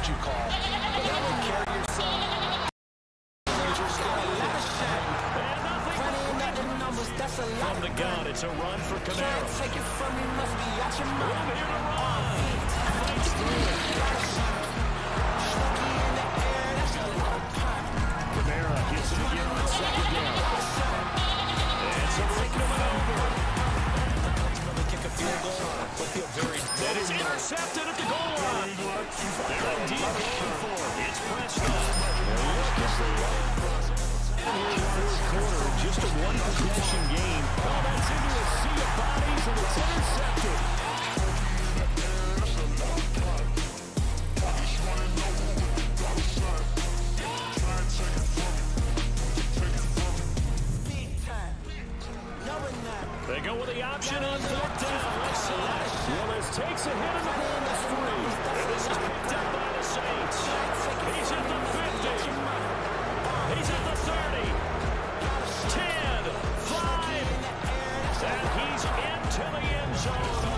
what you call. But that would carry yourself. From the gun, it's a run for Kamara. Take it from me, must be out your mind. Here to run. Fights through it. Kamara gets it again on second down. It's a run coming over. Kick a field goal, but feel very That is intercepted at the goal line. They're indeed going for it. It's Prescott. Here in the fourth quarter, just a one-possession game. Oh, that's into a sea of bodies, and it's intercepted. They go with the option on fourth down. Willis takes a hit in the first three. And this is picked up by the Saints. He's at the 50. He's at the 30. 10, 5. And he's into the end zone.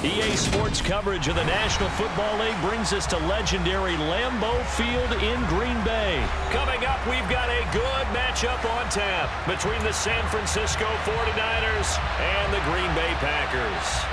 EA Sports coverage of the National Football League brings us to legendary Lambeau Field in Green Bay. Coming up, we've got a good matchup on tap between the San Francisco 49ers and the Green Bay Packers.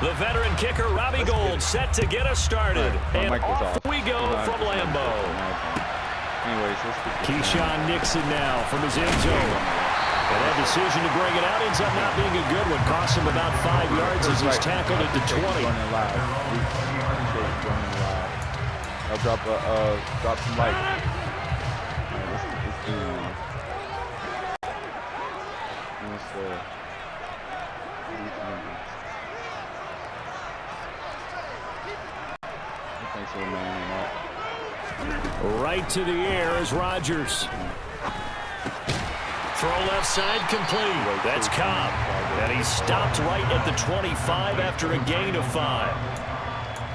The veteran kicker, Robbie Gould, set to get us started. And off we go from Lambeau. Keyshawn Nixon now from his end zone. And that decision to bring it out ends up not being a good one. Cost him about 5 yards as he's tackled at the 20. I'll drop some light. Right to the air is Rodgers. Throw left side complete. That's Cobb. And he stopped right at the 25 after a gain of 5.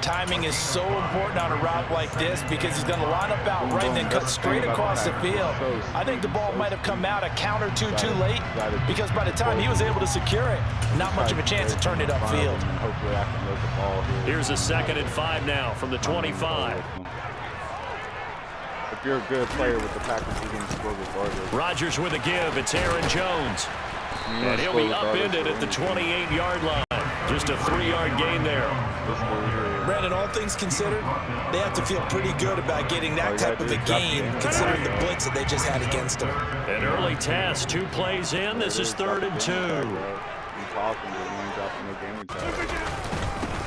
Timing is so important on a route like this because he's going to line up out right and then cut straight across the field. I think the ball might have come out a count or two too late because by the time he was able to secure it, not much of a chance to turn it upfield. Here's a 2nd and 5 now from the 25. If you're a good player with the Packers, you're going to score regardless. Rodgers with a give. It's Aaron Jones. And he'll be upended at the 28-yard line. Just a 3-yard gain there. Brandon, all things considered, they have to feel pretty good about getting that type of a gain considering the blitz that they just had against them. An early test. 2 plays in. This is 3rd and 2.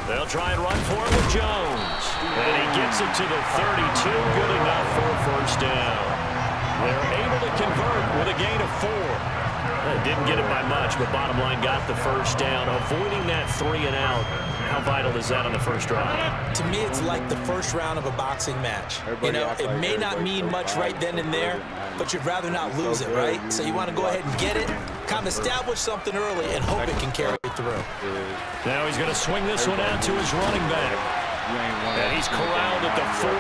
They'll try and run for it with Jones. And he gets it to the 32. Good enough for a first down. They're able to convert with a gain of 4. Didn't get it by much, but bottom line got the first down. Avoiding that 3 and out. How vital is that on the first drive? To me, it's like the first round of a boxing match. You know, it may not mean much right then and there, but you'd rather not lose it, right? So you want to go ahead and get it, kind of establish something early, and hope it can carry through. Now he's going to swing this one out to his running back. And he's corralled at the 40,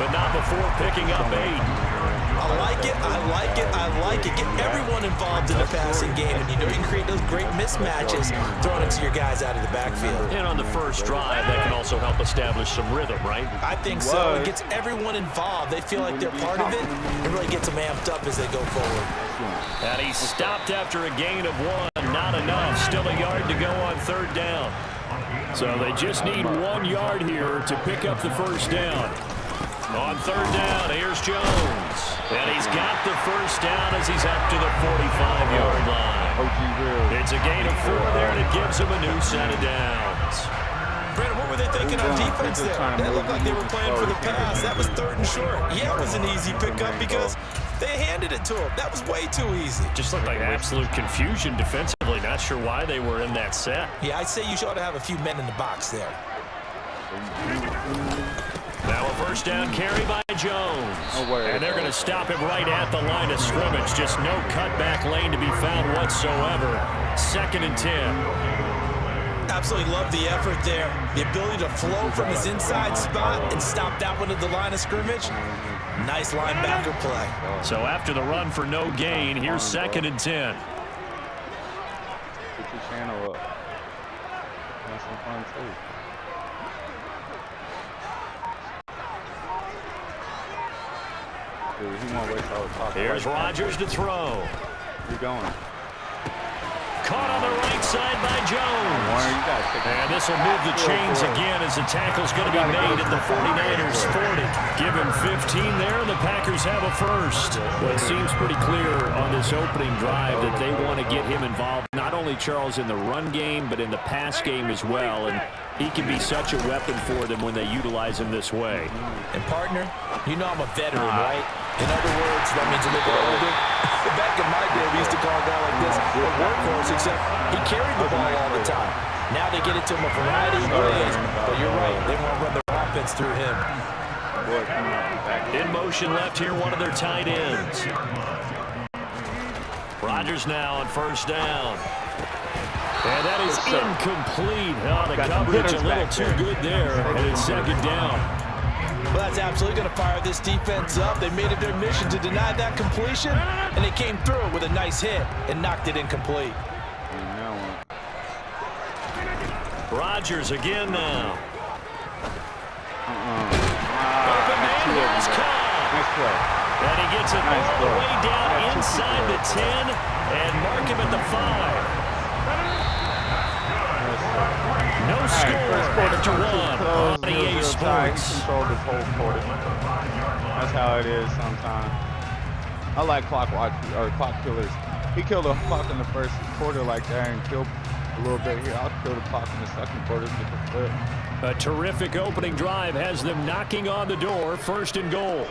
but not before picking up 8. I like it. I like it. I like it. Get everyone involved in the passing game, and you know you can create those great mismatches throwing it to your guys out of the backfield. And on the first drive, that can also help establish some rhythm, right? I think so. It gets everyone involved. They feel like they're part of it. It really gets them amped up as they go forward. And he stopped after a gain of 1. Not enough. Still a yard to go on third down. So they just need 1 yard here to pick up the first down. On third down, here's Jones. And he's got the first down as he's up to the 45-yard line. It's a gain of 4 there, and it gives him a new set of downs. Brandon, what were they thinking on defense there? That looked like they were playing for the pass. That was 3rd and short. Yeah, it was an easy pickup because they handed it to him. That was way too easy. Just looked like absolute confusion defensively. Not sure why they were in that set. Yeah, I'd say you ought to have a few men in the box there. Now a first down carry by Jones. And they're going to stop him right at the line of scrimmage. Just no cutback lane to be found whatsoever. 2nd and 10. Absolutely love the effort there. The ability to flow from his inside spot and stop that one at the line of scrimmage. Nice linebacker play. So after the run for no gain, here's 2nd and 10. Get your channel up. Have some fun too. Dude, he won't waste all the talk. Here's Rodgers to throw. You're going. Caught on the right side by Jones. And this will move the chains again as the tackle's going to be made at the 49ers 40. Give him 15 there, and the Packers have a first. Well, it seems pretty clear on this opening drive that they want to get him involved, not only, Charles, in the run game, but in the pass game as well. And he can be such a weapon for them when they utilize him this way. And, partner, you know I'm a veteran, right? In other words, that means a little bit older. Back in my day, we used to call a guy like this a workhorse, except he carried the ball all the time. Now they get it to him a variety of ways, but you're right. They want to run their offense through him. In motion left here, one of their tight ends. Rodgers now on first down. And that is incomplete. Oh, the coverage a little too good there, and it's 2nd down. Well, that's absolutely going to fire this defense up. They made it their mission to deny that completion, and they came through with a nice hit and knocked it incomplete. Rodgers again now. Open man, here's Cobb. Nice play. And he gets it all the way down inside the 10 and mark him at the 5. No score after 1 on EA Sports. Control this whole quarter. That's how it is sometimes. I like clock killers. He killed the clock in the first quarter like that and killed a little bit here. I'll kill the clock in the second quarter. Get the flip. A terrific opening drive has them knocking on the door. 1st and goal.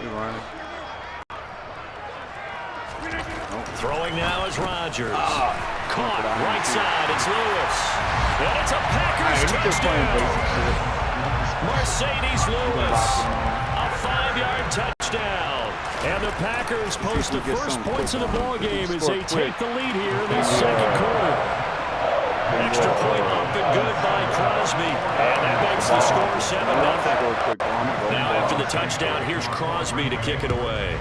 Throwing now is Rodgers. Caught right side. It's Lewis. And it's a Packers touchdown. Mercedes Lewis. A 5-yard touchdown. And the Packers post the first points of the ball game as they take the lead here in the 2nd quarter. Extra point up and good by Crosby. And that makes the score 7-0. Now after the touchdown, here's Crosby to kick it away.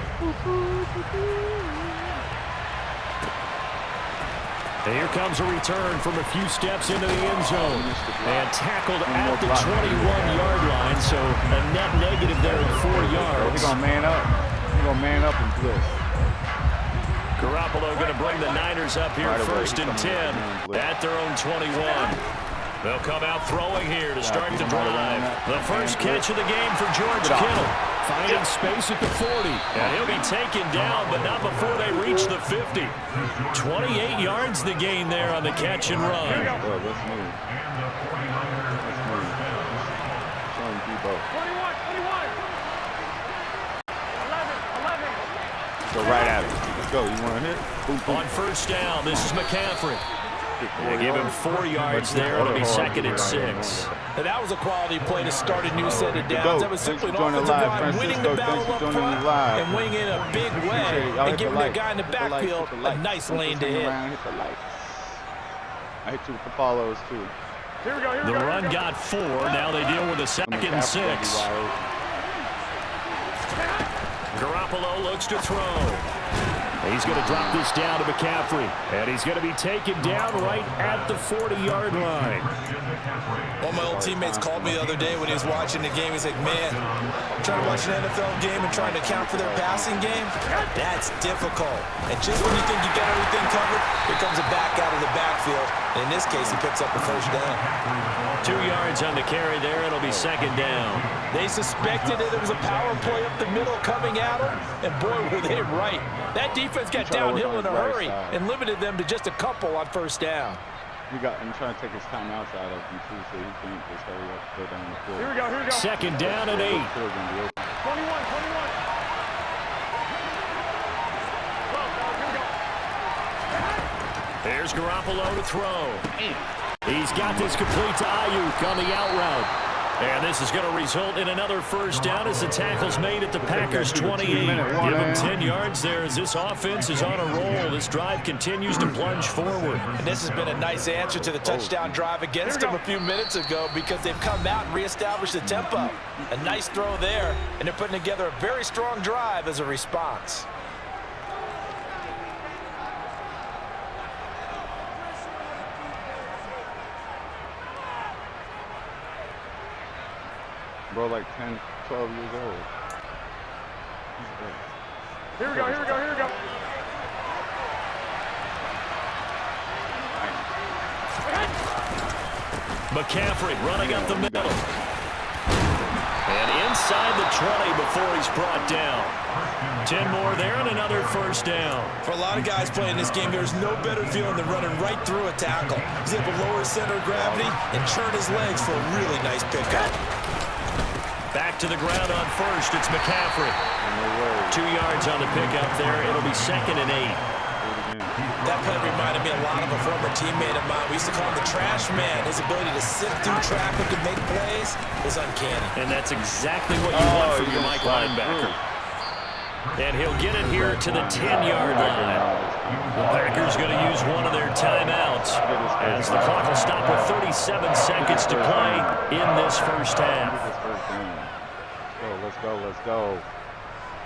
And here comes a return from a few steps into the end zone. And tackled at the 21-yard line, so a net negative there at 4 yards. He's going to man up. He's going to man up and blitz. Garoppolo going to bring the Niners up here 1st and 10 at their own 21. They'll come out throwing here to start the drive. The first catch of the game for George Kittle. Finding space at the 40. And he'll be taken down, but not before they reach the 50. 28 yards the gain there on the catch and run. Let's move. Let's move. Show him Debo. 11. Go right at it. Let's go. You want to hit? Boom, boom. On first down, this is McCaffrey. They give him 4 yards there. It'll be 2nd and 6. And that was a quality play to start a new set of downs. That was simply an offensive line winning the battle up front and winning in a big way and giving the guy in the backfield a nice lane to hit. I hit you with the follows, too. The run got 4. Now they deal with a 2nd and 6. Garoppolo looks to throw. He's going to drop this down to McCaffrey. And he's going to be taken down right at the 40-yard line. One of my old teammates called me the other day when he was watching the game. He's like, man, trying to watch an NFL game and trying to account for their passing game, that's difficult. And just when you think you got everything covered, here comes a back out of the backfield. And in this case, he picks up the first down. 2 yards on the carry there. It'll be second down. They suspected that there was a power play up the middle coming at them, and boy, were they right. That defense got downhill in a hurry and limited them to just a couple on first down. I'm trying to take his timeouts out of him too, so he can't just hurry up and go down the field. Here we go. Second down and 8. 21. Here's Garoppolo to throw. He's got this complete to Ayuk on the out route. And this is going to result in another first down as the tackle's made at the Packers' 28. Give them 10 yards there as this offense is on a roll. This drive continues to plunge forward. And this has been a nice answer to the touchdown drive against them a few minutes ago because they've come out and reestablished the tempo. A nice throw there, and they're putting together a very strong drive as a response. Bro, like 10, 12 years old. Here we go. McCaffrey running up the middle. And inside the 20 before he's brought down. 10 more there and another first down. For a lot of guys playing this game, there's no better feeling than running right through a tackle. He's able to lower his center of gravity and turn his legs for a really nice pickup. Back to the ground on first. It's McCaffrey. 2 yards on the pickup there. It'll be second and 8. That play reminded me a lot of a former teammate of mine. We used to call him the trash man. His ability to sift through traffic and make plays is uncanny. And that's exactly what you want from your Mike linebacker. And he'll get it here to the 10-yard line. The Packers going to use one of their timeouts as the clock will stop with 37 seconds to play in this first half. Let's go.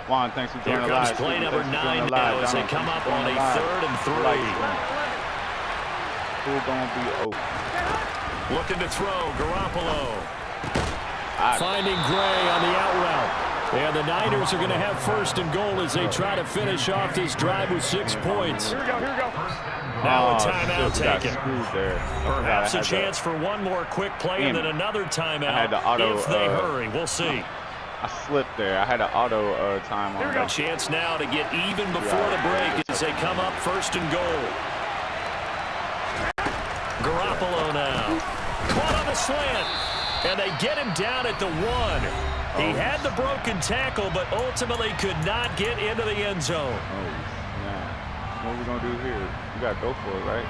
Juan, thanks for joining Here comes play number 9 now as they come up on a 3rd and 3. Who's going to be open? Looking to throw, Garoppolo. Finding Gray on the out route. And the Niners are going to have first and goal as they try to finish off this drive with 6 points. Here we go. Now a timeout taken. Perhaps a chance for one more quick play and then another timeout if they hurry. We'll see. I slipped there. I had an auto time on A chance now to get even before the break as they come up first and goal. Garoppolo now. Caught on the slant. And they get him down at the 1. He had the broken tackle, but ultimately could not get into the end zone. Oh, man. What are we going to do here? We got to go for it, right?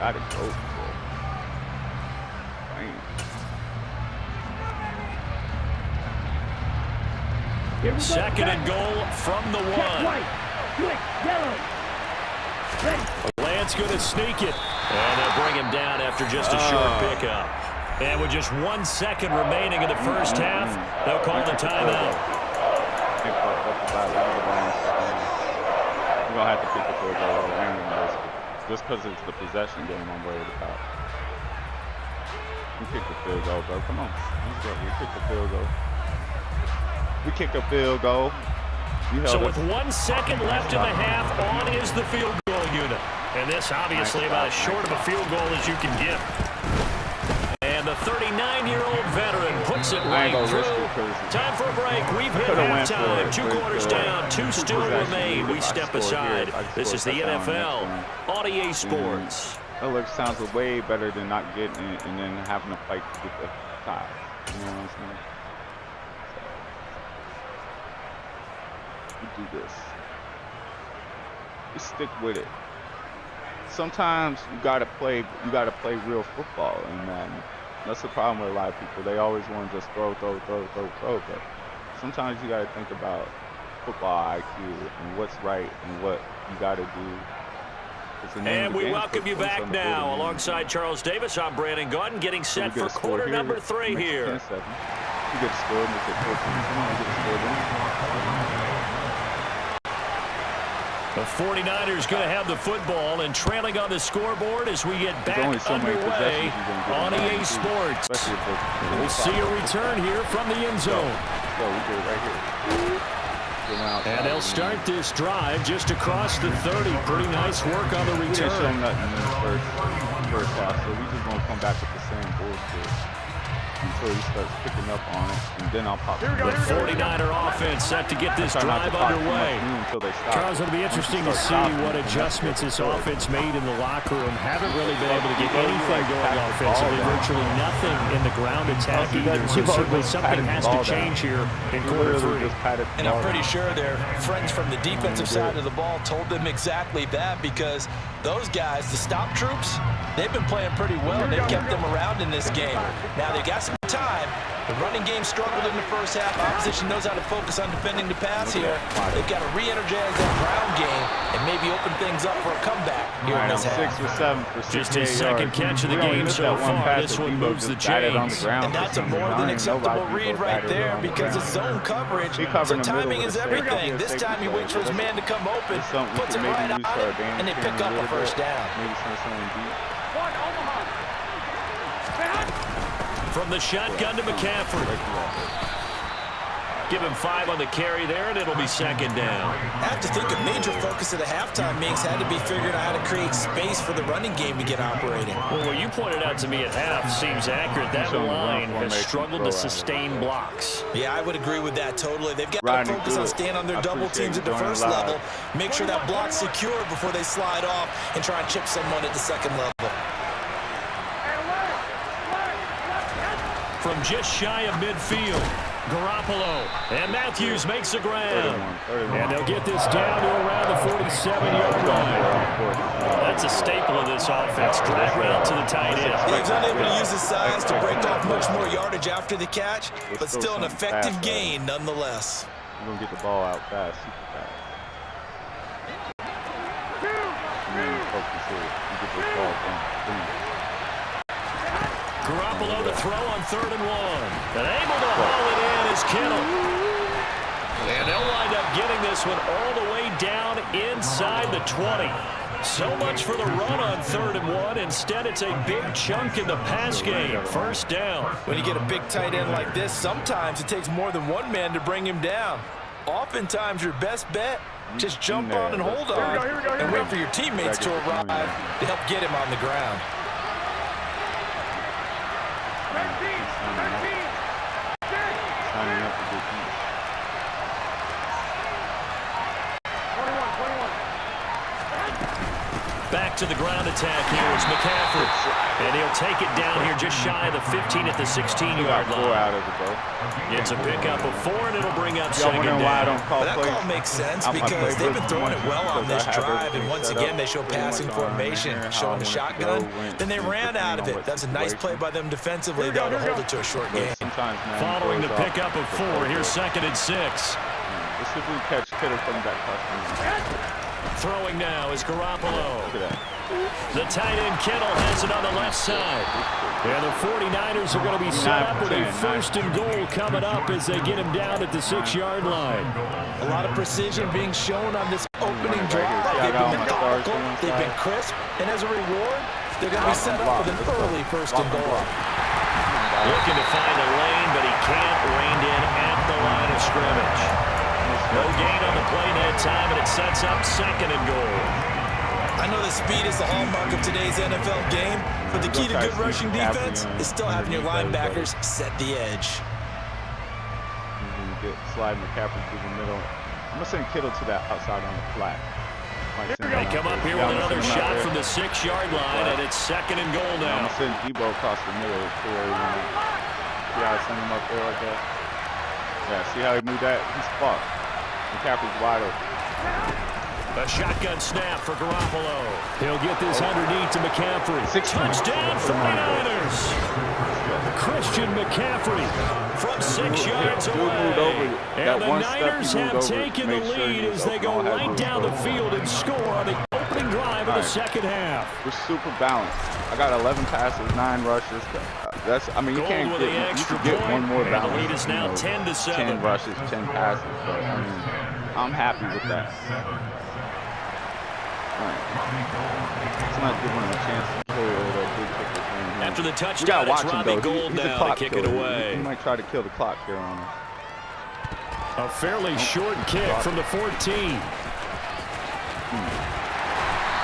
Got to go for it. Bang. Second and goal from the 1. Lance going to sneak it. And they'll bring him down after just a short pickup. And with just 1 second remaining in the first half, they'll call the timeout. We're going to have to kick the field goal. Just because it's the possession game, I'm worried about. We kick the field goal, bro. Come on. We kick the field goal. We kick a field goal. So with 1 second left in the half, on is the field goal unit. And this obviously about as short of a field goal as you can get. And the 39-year-old veteran puts it right through. Time for a break. We've hit halftime. 2 quarters down. 2 still remain. We step aside. This is the NFL on EA Sports. That sounds way better than not getting it and then having to fight to get the tie. You know what I'm saying? We do this. We stick with it. Sometimes you gotta play real football in Madden. That's the problem with a lot of people. They always want to just throw. But sometimes you gotta think about football IQ and what's right and what you gotta do. And we welcome you back now. Alongside Charles Davis, I'm Brandon Gordon, getting set for quarter number 3 here. You get the score, make it 14. Come on, get the score down. The 49ers going to have the football and trailing on the scoreboard as we get back underway on EA Sports. We'll see a return here from the end zone. Go, we do it right here. And they'll start this drive just across the 30. Pretty nice work on the return. We didn't show nothing in the first half, so we just going to come back with the same bullshit until he starts picking up on it, and then I'll pop. The 49er offense set to get this drive underway. Charles, it'll be interesting to see what adjustments this offense made in the locker room. Haven't really been able to get anything going offensively. Virtually nothing in the ground attack either. So certainly something has to change here in quarter 3. And I'm pretty sure their friends from the defensive side of the ball told them exactly that, because those guys, the stop troops, they've been playing pretty well. They've kept them around in this game. Now they got some time. The running game struggled in the first half. Opposition knows how to focus on defending the pass here. They've got to re-energize that ground game and maybe open things up for a comeback here in this half. 6 or 7 for 68 Just his second catch of the game so far. This one moves the chains. And that's a more than acceptable read right there, because it's zone coverage. So timing is everything. This time he waits for his man to come open, puts it right on it, and they pick up a first down. From the shotgun to McCaffrey. Give him 5 on the carry there, and it'll be second down. I have to think a major focus of the halftime meetings had to be figuring out how to create space for the running game to get operating. Well, what you pointed out to me at half seems accurate. That line has struggled to sustain blocks. Yeah, I would agree with that totally. They've got to focus on staying on their double teams at the first level, make sure that block's secure before they slide off and try and chip someone at the second level. From just shy of midfield, Garoppolo, and Matthews makes the grab. And they'll get this down to around the 47-yard line. That's a staple of this offense. Drag route to the tight end. He's unable to use his size to break off much more yardage after the catch, but still an effective gain nonetheless. You're going to get the ball out fast, super fast. Focus here. You get this ball down. Garoppolo to throw on 3rd and 1. And able to haul it in is Kittle. And they'll wind up getting this one all the way down inside the 20. So much for the run on 3rd and 1. Instead, it's a big chunk in the pass game. First down. When you get a big tight end like this, sometimes it takes more than one man to bring him down. Oftentimes, your best bet, just jump on and hold on and wait for your teammates to arrive to help get him on the ground. Back to the ground attack here is McCaffrey. And he'll take it down here just shy of the 15 at the 16-yard line. It's a pickup of 4, and it'll bring up second down. That call makes sense because they've been throwing it well on this drive, and once again they show passing formation, showing the shotgun. Then they ran out of it. That's a nice play by them defensively, though, to hold it to a short game. Following the pickup of 4, here's 2nd and 6. Let's see if we catch Kittle coming back. Throwing now is Garoppolo. The tight end Kittle has it on the left side. And the 49ers are going to be set up with a 1st and goal coming up as they get him down at the 6-yard line. A lot of precision being shown on this opening drive. They've been methodical, they've been crisp, and as a reward, they're going to be set up with an early 1st and goal. Looking to find a lane, but he can't rein in at the line of scrimmage. No gain on the play that time, and it sets up 2nd and goal. I know the speed is the hallmark of today's NFL game, but the key to good rushing defense is still having your linebackers set the edge. Slide McCaffrey through the middle. I'm going to send Kittle to that outside on the flat. They come up here with another shot from the 6-yard line, and it's 2nd and goal now. I'm going to send Debo across the middle to where he went. See how I send him up there like that? Yeah, see how he moved that? He's fucked. McCaffrey's wide open. A shotgun snap for Garoppolo. He'll get this underneath to McCaffrey. Touchdown 49ers. Christian McCaffrey from 6 yards away. And the Niners have taken the lead as they go right down the field and score on the opening drive of the second half. We're super balanced. I got 11 passes, 9 rushes. That's. I mean, you can't with get. the You extra can get point, one more and the balance. lead is now 10-7. 10 rushes, 10 passes. But I mean, I'm happy with that. Right. It's not giving him a chance to kill the big kicker thing. After the You touchdown, gotta it's watch him Robbie though. Gould He's a now to clock kick it killer. away. He might try to kill the clock here on us. A fairly short kick from the 14.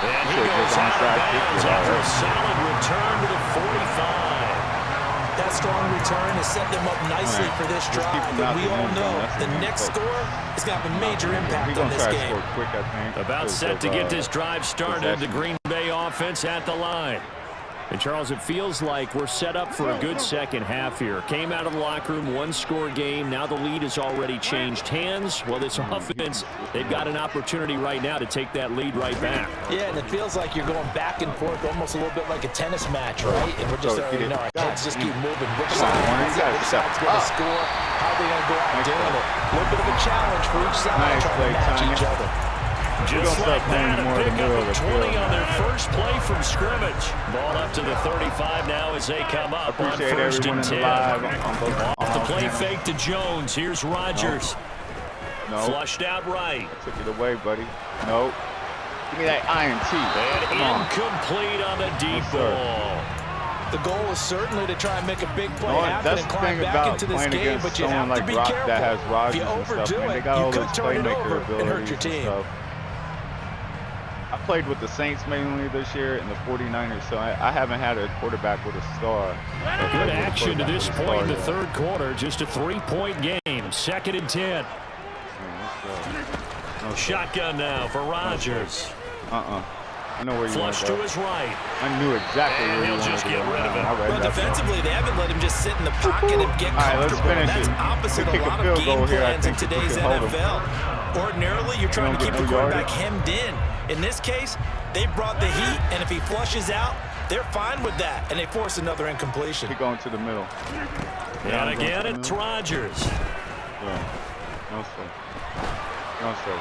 And he goes out of bounds after a solid return to the 45. That strong return is setting them up nicely for this drive. And we all know the next score is going to have a major impact on this game. Quick, I think, About set to get this drive started, the Green Bay offense at the line. And, Charles, it feels like we're set up for a good second half here. Came out of the locker room, one-score game. Now the lead has already changed hands. Well, this offense, they've got an opportunity right now to take that lead right back. Yeah, and it feels like you're going back and forth almost a little bit like a tennis match, right? And we're just, our heads just keep moving. Which side's going to score? How are they going to go out and do it? A little bit of a challenge for each side trying to match each other. Just like that, a pickup of 20 on their first play from scrimmage. Ball up to the 35 now as they come up on first and 10. Off the play fake to Jones. Here's Rodgers. No. Flushed out right. I took it away, buddy. Nope. Give me that INT. And incomplete on the deep ball. The goal is certainly to try and make a big play happen that's and the climb thing back about into this playing game, against but you someone have to like be Rock careful. that has If Rodgers you and overdo stuff, man, they it, got you all could those turn it playmaker over and hurt your abilities team. and stuff. I played with the Saints mainly this year and the 49ers, so I haven't had a quarterback with a star. Good action to this point in the third quarter. Just a 3-point game. 2nd and 10. Shotgun now for Rodgers. I know where you want Flush to to go. his right. I knew exactly where you wanted to go. He'll just get rid of it. Well, defensively, they haven't let him just sit in the pocket and get comfortable. That's opposite a lot of game plans in today's NFL. Ordinarily, you're trying to keep the quarterback hemmed in. In this case, they brought the heat, and if he flushes out, they're fine with that, and they force another incompletion. Keep going to the middle. And again, it's Rodgers. No, sir. No, sir.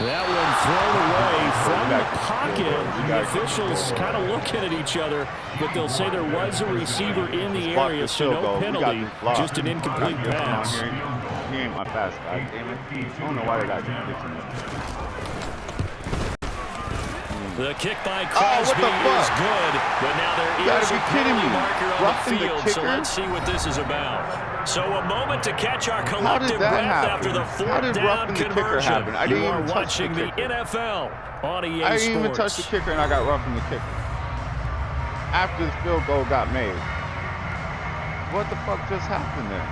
That one thrown away from the pocket. The officials kind of looking at each other, but they'll say there was a receiver in the area, so no penalty, just an incomplete pass. He ain't my fast guy, damn it. I don't know why they got fixing it. The kick by Crosby is good, but now there is a penalty marker on the field, so let's see what this is about. So a moment to catch our collective breath after the fourth down conversion. You are watching the NFL on EA Sports. I didn't even touch the kicker, and I got roughed from the kicker. After the field goal got made. What the fuck just happened there?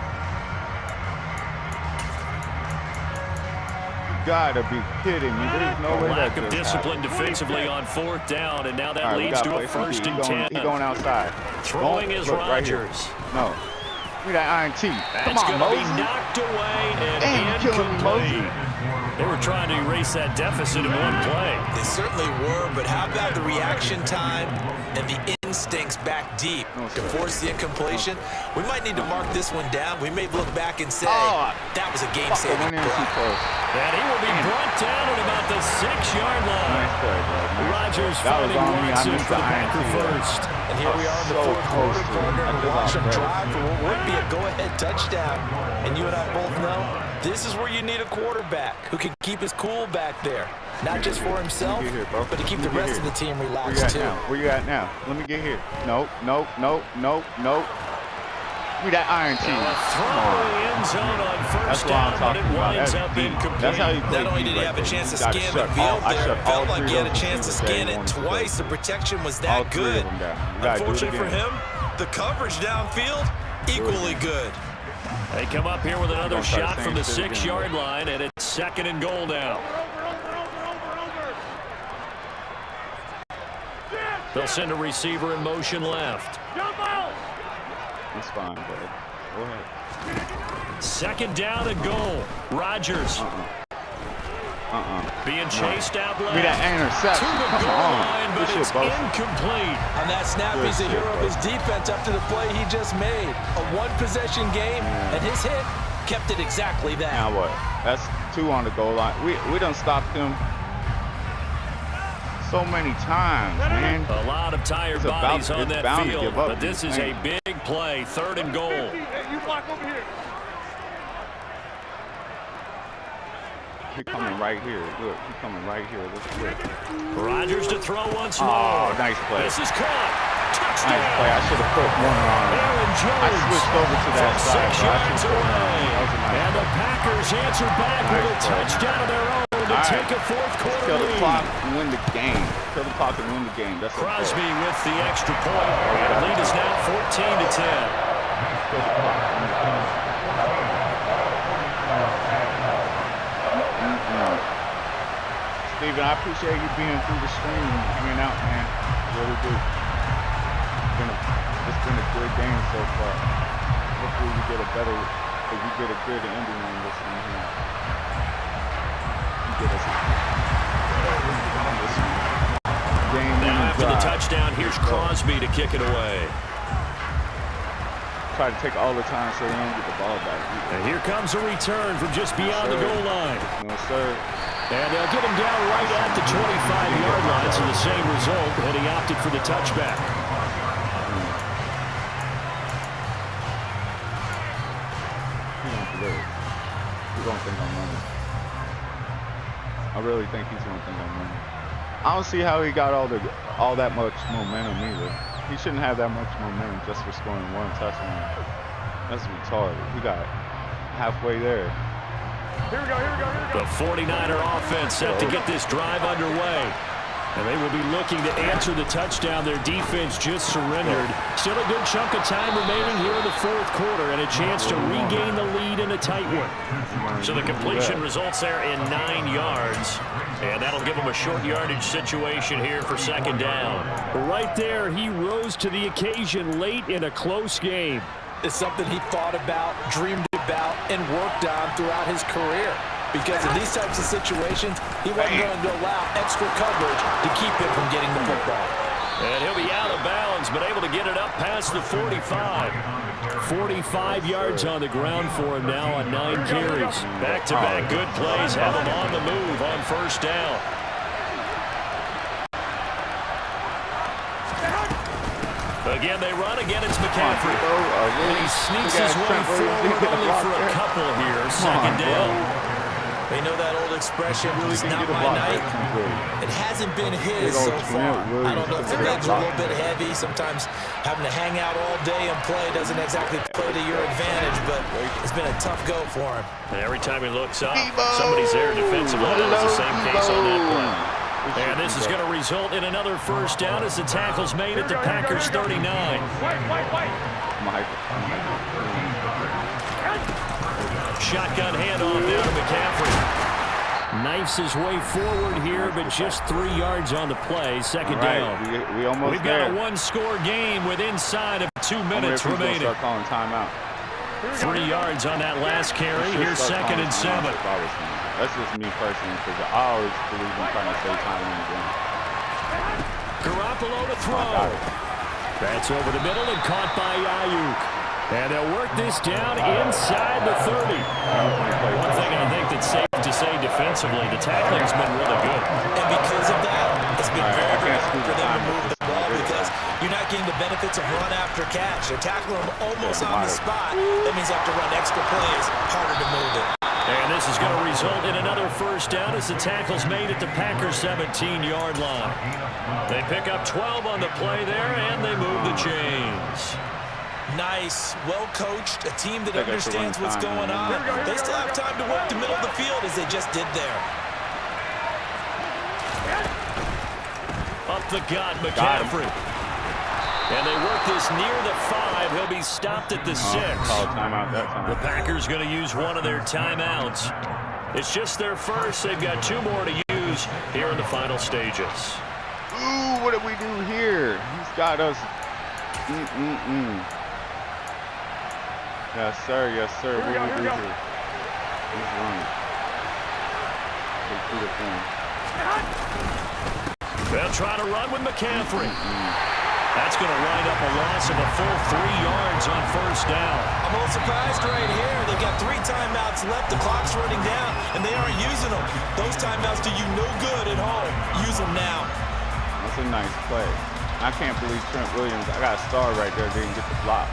You gotta be kidding me. There's no way that lack of discipline defensively on fourth down, and now that leads to a 1st and 10. He's going outside. Throwing is Rodgers. Right, no. Give me that INT. Come on, Moses. Be knocked away and incomplete. They were trying to erase that deficit in one play. They certainly were, but how about the reaction time and the instincts back deep to force the incompletion? We might need to mark this one down. We may look back and say, that was a game-saving play. And he will be brought down at about the 6-yard line. Rodgers finding Watson for the Packer first. And here we are in the fourth quarter, and watch them drive for what would be a go-ahead touchdown. And you and I both know this is where you need a quarterback who can keep his cool back there. Not just for himself, but to keep the rest of the team relaxed, too. Where you at now? Let me get here. Nope. Give me that INT. End zone on first down, but it winds up incomplete. That's how you play. Not only did he have a chance to scan the field there, it felt like he had a chance to scan it twice. The protection was that good. Unfortunately for him, the coverage downfield, equally good. They come up here with another shot from the 6-yard line, and it's 2nd and goal now. They'll send a receiver in motion left. It's fine, bud. Go ahead. 2nd down and goal. Rodgers. Being chased out left. Give me that interception. To the goal line, but it's incomplete. On that snap, he's a hero of his defense up to the play he just made. A one-possession game, and his hit kept it exactly that. Now what? That's 2 on the goal line. We done stopped him so many times, man. A lot of tired bodies on that field, but this is a big play, 3rd and goal. You block over here. He's coming right here. Look, he's coming right here. Look quick. Rodgers to throw once more. Oh, nice play. This is caught. Touchdown. Nice play. I should have put one on. Aaron Jones. I switched over to that side. 6 yards away. Nice and the Packers answer back with a touchdown of their own to take a 4th quarter kill the lead. clock and win the game. Kill the clock and win the game. That's Crosby with the extra point. And the lead is now 14-10. Kill the clock and win the game. Steven, I appreciate you being through the stream and hanging out, man. I really do. It's been a good game so far. Hopefully we get a good ending on this one here. Get us game now after the touchdown, here's Crosby to kick it away. Try to take all the time so they don't get the ball back. And here comes a return from just beyond the goal line. No, sir. And they'll get him down right at the 25-yard line, so the same result, and he opted for the touchback. He's gonna think I'm running. I really think he's gonna think I'm running. I don't see how he got all that much momentum either. He shouldn't have that much momentum just for scoring 1 touchdown. That's retarded. He got halfway there. Here we go, here we go, here we go. The 49er offense set to get this drive underway. And they will be looking to answer the touchdown. Their defense just surrendered. Still a good chunk of time remaining here in the 4th quarter and a chance to regain the lead in a tight one. So the completion results there in 9 yards. And that'll give them a short yardage situation here for 2nd down. Right there, he rose to the occasion late in a close game. It's something he thought about, dreamed about, and worked on throughout his career. Because in these types of situations, he wasn't going to allow extra coverage to keep him from getting the football. And he'll be out of bounds, but able to get it up past the 45. 45 yards on the ground for him now on 9 carries. Back-to-back good plays have him on the move on 1st down. Again, they run. Again, it's McCaffrey. And he sneaks his way forward only for a couple here. 2nd down. They know that old expression, it's not my night. It hasn't been his so far. I don't know if the legs are a little bit heavy. Sometimes having to hang out all day and play doesn't exactly play to your advantage, but it's been a tough go for him. And every time he looks up, somebody's there defensively. That was the same case on that play. And this is going to result in another 1st down as the tackle's made at the Packers 39. Shotgun handoff down to McCaffrey. Knifes his way forward here, but just 3 yards on the play. 2nd down. We've got a 1-score game with inside of 2 minutes remaining. Start calling timeout. 3 yards on that last carry. Here's 2nd and 7. That's just me personally, because I always believe in trying to save time in the game. Garoppolo to throw. That's over the middle and caught by Ayuk. And they'll work this down inside the 30. One thing I think that's safe to say defensively, the tackling's been really good. And because of that, it's been very hard for them to move the ball because you're not getting the benefits of run after catch. They're tackling them almost on the spot. That means you have to run extra plays, harder to move it. And this is going to result in another 1st down as the tackle's made at the Packers 17-yard line. They pick up 12 on the play there, and they move the chains. Nice, well-coached, a team that understands what's going on. They still have time to work the middle of the field as they just did there. Up the gut, McCaffrey. And they work this near the 5. He'll be stopped at the 6. Timeout that time. The Packers going to use one of their timeouts. It's just their first. They've got 2 more to use here in the final stages. Ooh, what did we do here? He's got us. Yes, sir. Yes, sir. What do we do here? He's running. They do the thing. They'll try to run with McCaffrey. That's going to wind up a loss of a full 3 yards on 1st down. I'm a little surprised right here. They've got 3 timeouts left. The clock's running down, and they aren't using them. Those timeouts do you no good at home. Use them now. That's a nice play. I can't believe Trent Williams, I got a star right there, didn't get the block.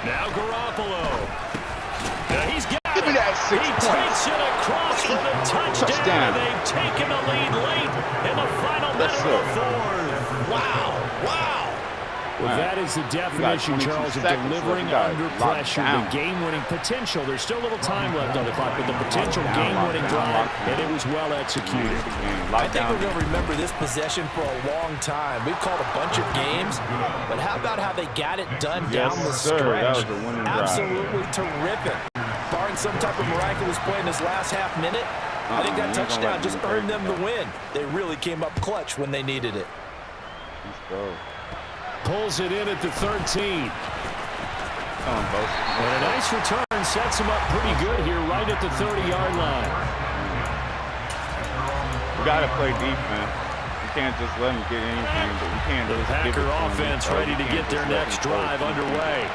Now Garoppolo. He's got Give me that 6 He points. takes it across for the touchdown. They've taken a lead late in the final minute of the fourth. Wow. Well, that is the definition, Charles, of delivering under pressure. The game-winning potential. There's still a little time left on the clock, but the potential game-winning drive, and it was well executed. I think we're going to remember this possession for a long time. We've called a bunch of games, but how about how they got it done down the stretch? That was a winning drive. Absolutely terrific. Barring some type of miraculous play in this last half minute, I think that touchdown just earned them the win. They really came up clutch when they needed it. Let's go. Pulls it in at the 13. Come on, both. And a nice return sets him up pretty good here right at the 30-yard line. We got to play defense. You can't just let them get anything, but we can't The just give it Packer to them. offense ready to get their next drive underway.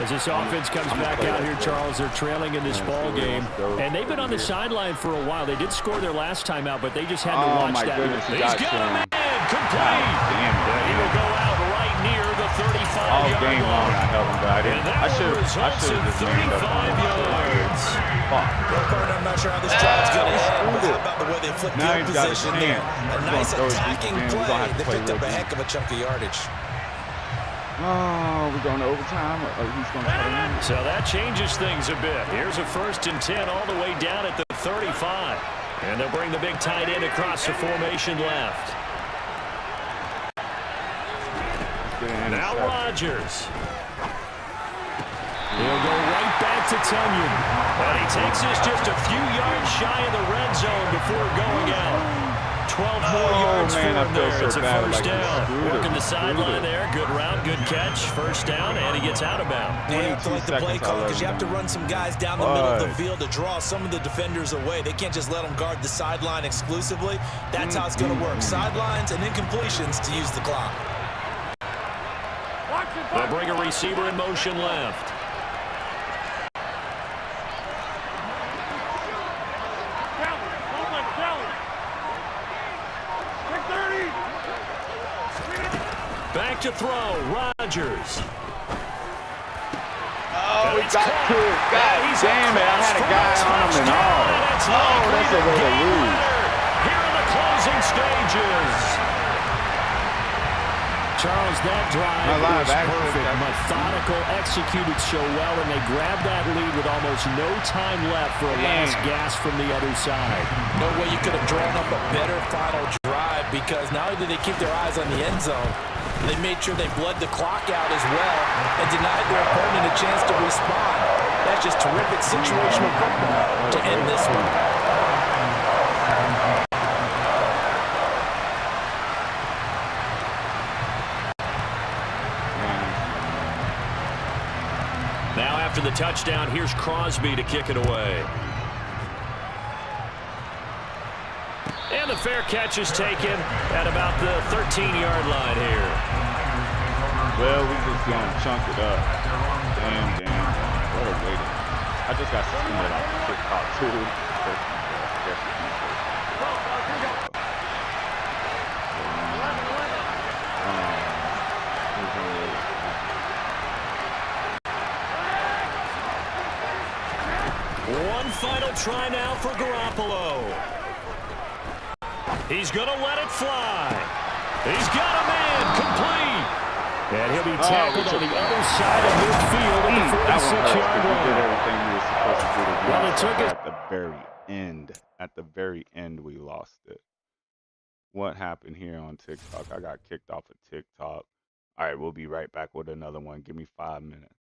As this offense comes back out here, Charles, they're trailing in this ball game. And they've been on the sideline for a while. They did score their last time out, but they just had to watch that. Goodness, He's got a man, complete. Damn it. He will go out right near the 35-yard All game long I held him, but I didn't. I should have just manned up on him. Fuck. I'm not sure how this drive's going to end, but how about the way they flipped Now the he's got a position chance. there? A nice attacking play. They picked up a heck of a chunk of yardage. Oh, we're going to overtime. Or he's going to cut him in. So that changes things a bit. Here's a 1st and 10 all the way down at the 35. And they'll bring the big tight end across the formation left. Now Rodgers. He'll go right back to Tunyon. And he takes this just a few yards shy of the red zone before going out. 12 more yards for him there. It's a first down. Working the sideline there. Good route, good catch. First down, and he gets out of bounds. You have to like the play call because you have to run some guys down the middle of the field to draw some of the defenders away. They can't just let them guard the sideline exclusively. That's how it's going to work. Sidelines and incompletions to use the clock. They'll bring a receiver in motion left. Back to throw, Rodgers. Oh, he got to it. God damn it. I had a guy on him and all. Oh, that's a way to lose. Here in the closing stages. Charles, that drive was perfect. Methodical, executed so well, and they grabbed that lead with almost no time left for a last gasp from the other side. No way you could have drawn up a better final drive because not only did they keep their eyes on the end zone, they made sure they bled the clock out as well and denied their opponent a chance to respond. That's just terrific situational football to end this one. Now after the touchdown, here's Crosby to kick it away. And the fair catch is taken at about the 13-yard line here. Well, we just going to chunk it up. Damn. What a way to... I just got suspended off the TikTok, too. One final try now for Garoppolo. He's going to let it fly. He's got a man complete. And he'll be tackled on the other side of midfield at the 46-yard line. We did everything we were supposed to do. Well, it took us at the very end. At the very end, we lost it. What happened here on TikTok? I got kicked off of TikTok. All right, we'll be right back with another one. Give me 5 minutes.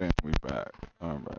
And we back. All right.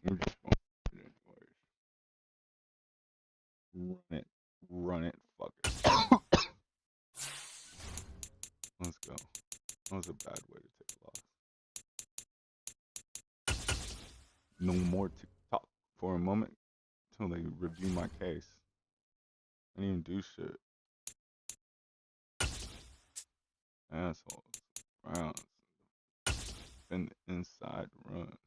We're just going to do it anyways. Run it, fuck it. Let's go. That was a bad way to take a loss. No more TikTok for a moment until they review my case. I didn't even do shit. Assholes. Browns. Been inside run.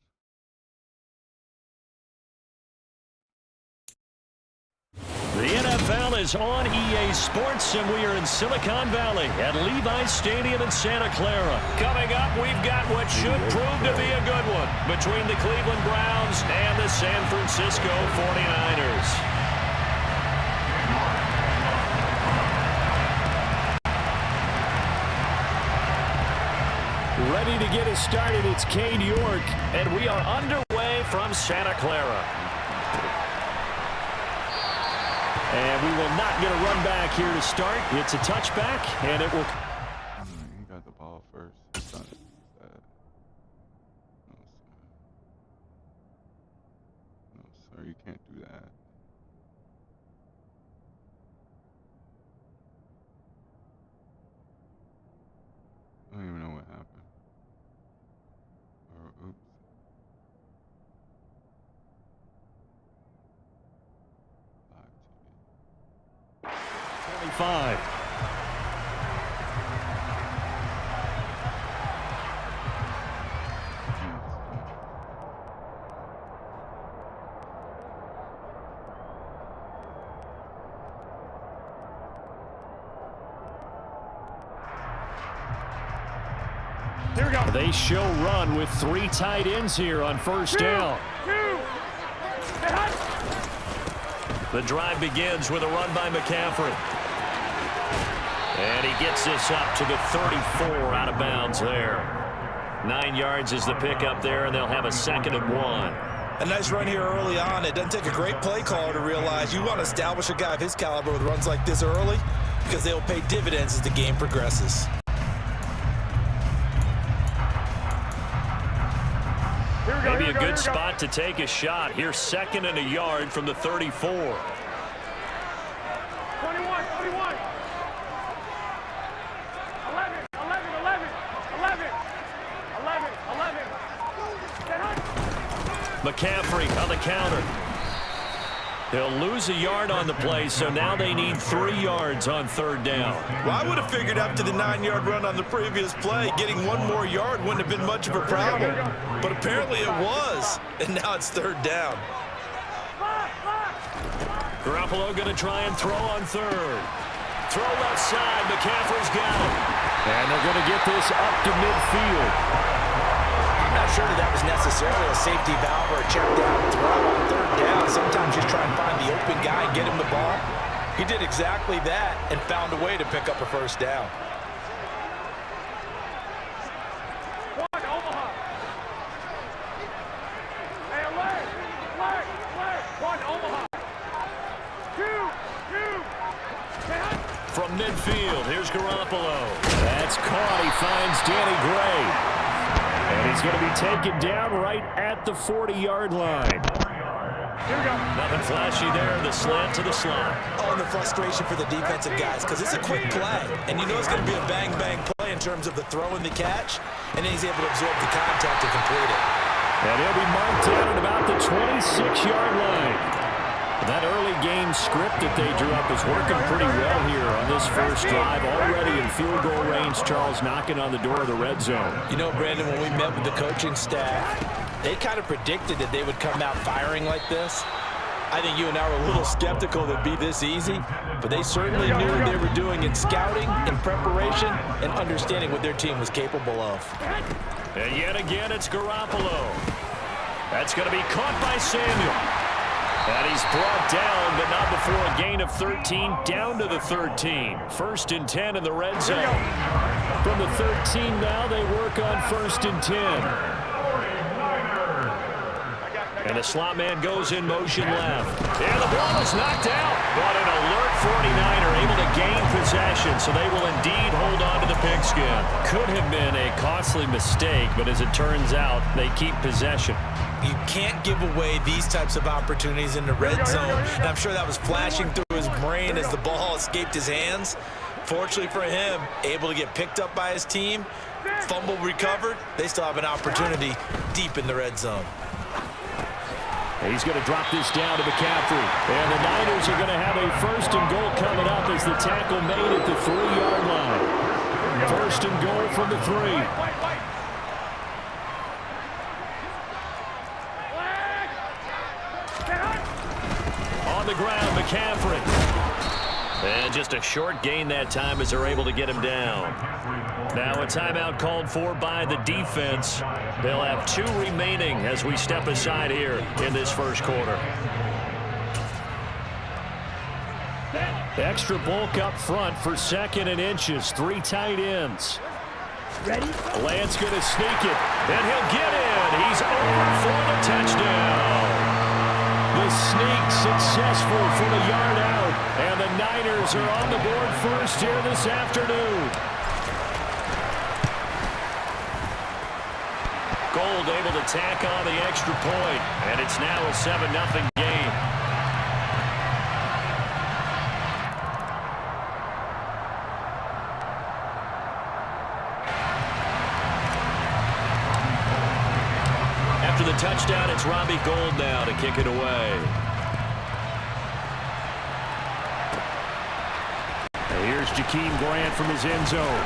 The NFL is on EA Sports, and we are in Silicon Valley at Levi's Stadium in Santa Clara. Coming up, we've got what should prove to be a good one between the Cleveland Browns and the San Francisco 49ers. Ready to get us started, it's Cade York, and we are underway from Santa Clara. And we will not get a run back here to start. It's a touchback, and it will... He got the ball first. He's done it. No, sir, you can't do that. I don't even know what happened. Or, oops. Five. Here we go. They show run with 3 tight ends here on first down. The drive begins with a run by McCaffrey. And he gets this up to the 34 out of bounds there. 9 yards is the pickup there, and they'll have a 2nd and 1. A nice run here early on. It doesn't take a great play caller to realize you want to establish a guy of his caliber with runs like this early because they'll pay dividends as the game progresses. Maybe a good spot to take a shot. Here's 2nd and a yard from the 34. 21, 21. 11, 11, 11, 11, 11, 11. McCaffrey on the counter. They'll lose a yard on the play, so now they need 3 yards on 3rd down. Well, I would have figured after the 9-yard run on the previous play, getting 1 more yard wouldn't have been much of a problem. But apparently it was, and now it's 3rd down. Garoppolo going to try and throw on 3rd. Throw left side. McCaffrey's got it. And they're going to get this up to midfield. I'm not sure that was necessarily a safety valve or a check down throw on 3rd down. Sometimes you try and find the open guy and get him the ball. He did exactly that and found a way to pick up a 1st down. One, Omaha. Hey, alert, alert, alert. One, Omaha. 2. From midfield, here's Garoppolo. That's caught. He finds Danny Gray. And he's going to be taken down right at the 40-yard line. Here we go. Nothing flashy there. The slant to the slot. Oh, and the frustration for the defensive guys because it's a quick play. And you know it's going to be a bang-bang play. And terms of the throw and the catch, and then he's able to absorb the contact to complete it. And he'll be marked down at about the 26-yard line. That early game script that they drew up is working pretty well here on this first drive. Already in field goal range, Charles, knocking on the door of the red zone. You know, Brandon, when we met with the coaching staff, they kind of predicted that they would come out firing like this. I think you and I were a little skeptical that it'd be this easy, but they certainly knew what they were doing in scouting, in preparation, and understanding what their team was capable of. And yet again, it's Garoppolo. That's going to be caught by Samuel. And he's brought down, but not before a gain of 13, down to the 13. 1st and 10 in the red zone. From the 13 now, they work on 1st and 10. And the slot man goes in motion left. And the ball is knocked out. But an alert 49er able to gain possession, so they will indeed hold on to the pigskin. Could have been a costly mistake, but as it turns out, they keep possession. You can't give away these types of opportunities in the red zone. And I'm sure that was flashing through his brain as the ball escaped his hands. Fortunately for him, able to get picked up by his team, fumble recovered. They still have an opportunity deep in the red zone. He's going to drop this down to McCaffrey. And the Niners are going to have a 1st and goal coming up as the tackle made at the 3-yard line. 1st and goal from the 3. On the ground, McCaffrey. And just a short gain that time as they're able to get him down. Now a timeout called for by the defense. They'll have 2 remaining as we step aside here in this first quarter. Extra bulk up front for 2nd and inches. 3 tight ends. Ready? Lance going to sneak it. And he'll get in. He's over for the touchdown. The sneak successful from a yard out. And the Niners are on the board first here this afternoon. Gold able to tack on the extra point. And it's now a 7-0 game. After the touchdown, it's Robbie Gould now to kick it away. And here's Jakeem Grant from his end zone.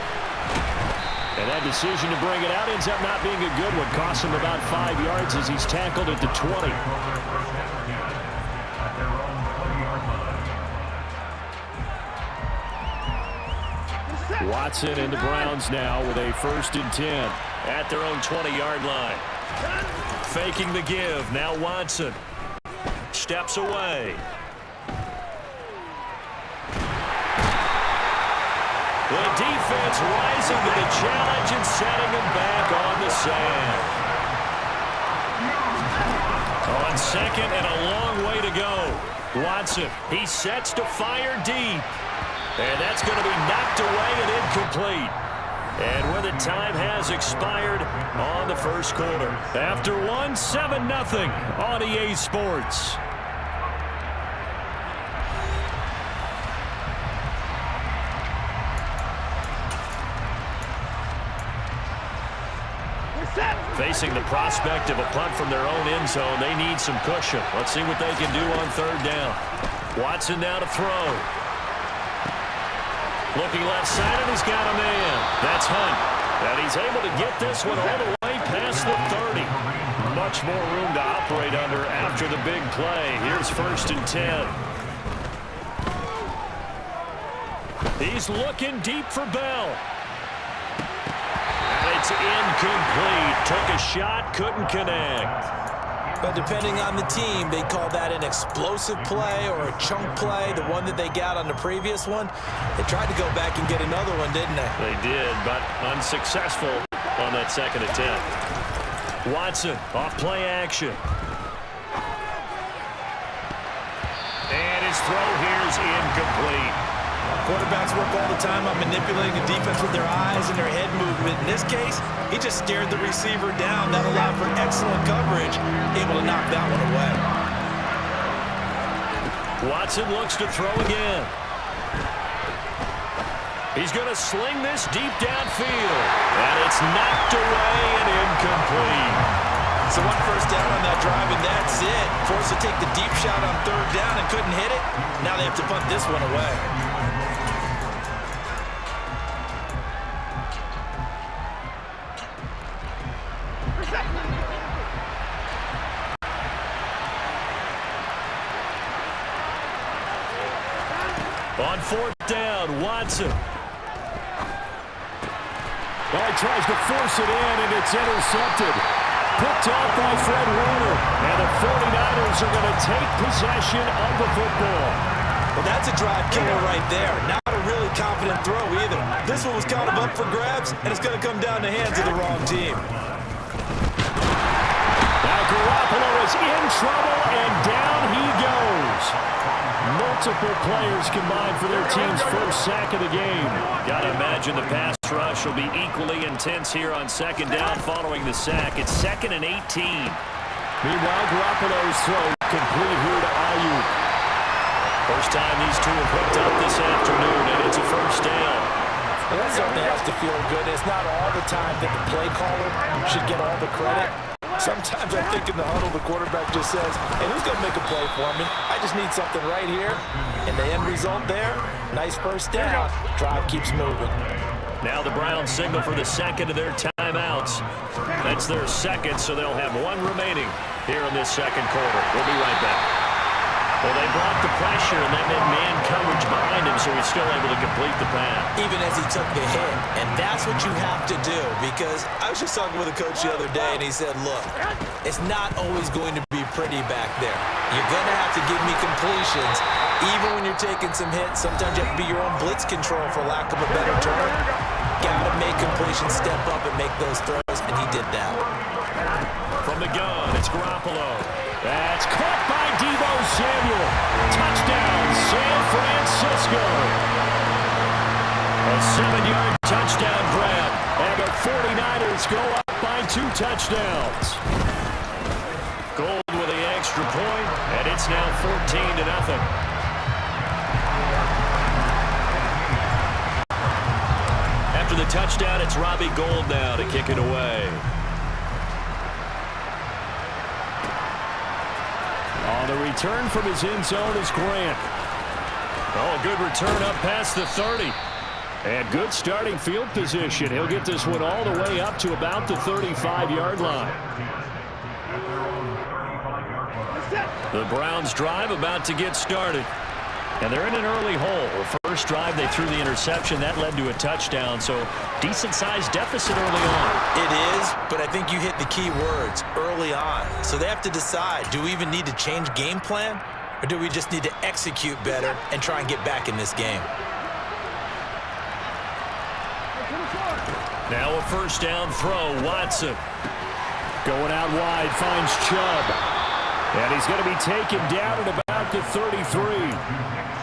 And that decision to bring it out ends up not being a good one. Costs him about 5 yards as he's tackled at the 20. Watson and the Browns now with a 1st and 10 at their own 20-yard line. Faking the give. Now Watson steps away. The defense rising to the challenge and setting him back on the sand. On 2nd and a long way to go. Watson, he sets to fire deep. And that's going to be knocked away and incomplete. And when the time has expired on the first quarter. After 7-0 on EA Sports. Facing the prospect of a punt from their own end zone, they need some cushion. Let's see what they can do on 3rd down. Watson now to throw. Looking left side, and he's got a man. That's Hunt. And he's able to get this one all the way past the 30. Much more room to operate under after the big play. Here's 1st and 10. He's looking deep for Bell. And it's incomplete. Took a shot, couldn't connect. But depending on the team, they call that an explosive play or a chunk play, the one that they got on the previous one. They tried to go back and get another one, didn't they? They did, but unsuccessful on that 2nd attempt. Watson off play action. And his throw here is incomplete. Quarterbacks work all the time on manipulating the defense with their eyes and their head movement. In this case, he just stared the receiver down. That allowed for excellent coverage, able to knock that one away. Watson looks to throw again. He's going to sling this deep downfield. And it's knocked away and incomplete. So one first down on that drive, and that's it. Forced to take the deep shot on third down and couldn't hit it. Now they have to punt this one away. On fourth down, Watson. Well, he tries to force it in, and it's intercepted. Picked off by Fred Warner. And the 49ers are going to take possession of the football. Well, that's a drive killer right there. Not a really confident throw either. This one was kind of up for grabs, and it's going to come down the hands of the wrong team. Now Garoppolo is in trouble, and down he goes. Multiple players combined for their team's first sack of the game. Gotta imagine the pass rush will be equally intense here on second down following the sack. It's 2nd and 18. Meanwhile, Garoppolo's throw complete here to Ayuk. First time these two have hooked up this afternoon, and it's a first down. Well, that certainly has to feel good. It's not all the time that the play caller should get all the credit. Sometimes I think in the huddle, the quarterback just says, hey, who's going to make a play for me? I just need something right here. And the end result there, nice first down. Drive keeps moving. Now the Browns signal for the second of their timeouts. That's their second, so they'll have one remaining here in this second quarter. We'll be right back. Well, they brought the pressure, and that meant man coverage behind him, so he's still able to complete the pass. Even as he took the hit. And that's what you have to do, because I was just talking with a coach the other day, and he said, look, it's not always going to be pretty back there. You're going to have to give me completions. Even when you're taking some hits, sometimes you have to be your own blitz control, for lack of a better term. Got to make completions, step up, and make those throws, and he did that. From the gun, it's Garoppolo. That's caught by Deebo Samuel. Touchdown, San Francisco. A 7-yard touchdown grab. And the 49ers go up by 2 touchdowns. Gold with the extra point, and it's now 14-0. After the touchdown, it's Robbie Gould now to kick it away. On the return from his end zone is Grant. Oh, good return up past the 30. And good starting field position. He'll get this one all the way up to about the 35-yard line. The Browns drive about to get started. And they're in an early hole. First drive, they threw the interception. That led to a touchdown, so decent-sized deficit early on. It is, but I think you hit the key words, early on. So they have to decide, do we even need to change game plan, or do we just need to execute better and try and get back in this game? Now a first down throw, Watson. Going out wide, finds Chubb. And he's going to be taken down at about the 33.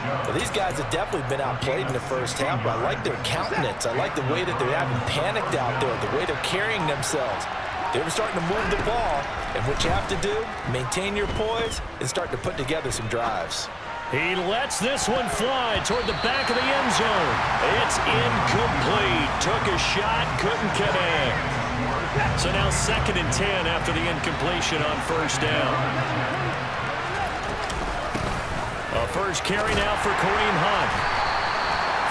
Well, these guys have definitely been outplayed in the first half, but I like their countenance. I like the way that they're having panicked out there, the way they're carrying themselves. They're starting to move the ball, and what you have to do, maintain your poise and start to put together some drives. He lets this one fly toward the back of the end zone. It's incomplete. Took a shot, couldn't connect. So now 2nd and 10 after the incompletion on first down. A first carry now for Kareem Hunt.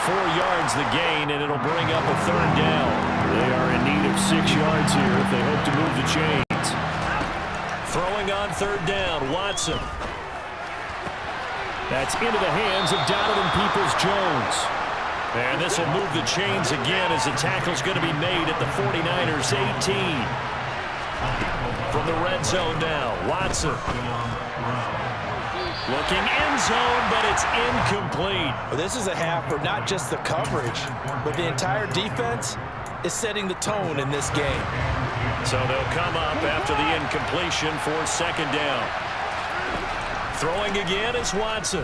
4 yards the gain, and it'll bring up a third down. They are in need of 6 yards here if they hope to move the chains. Throwing on third down, Watson. That's into the hands of Donovan Peoples-Jones. And this will move the chains again as the tackle's going to be made at the 49ers 18. From the red zone now, Watson. Looking end zone, but it's incomplete. Well, this is a half where not just the coverage, but the entire defense is setting the tone in this game. So they'll come up after the incompletion for second down. Throwing again is Watson.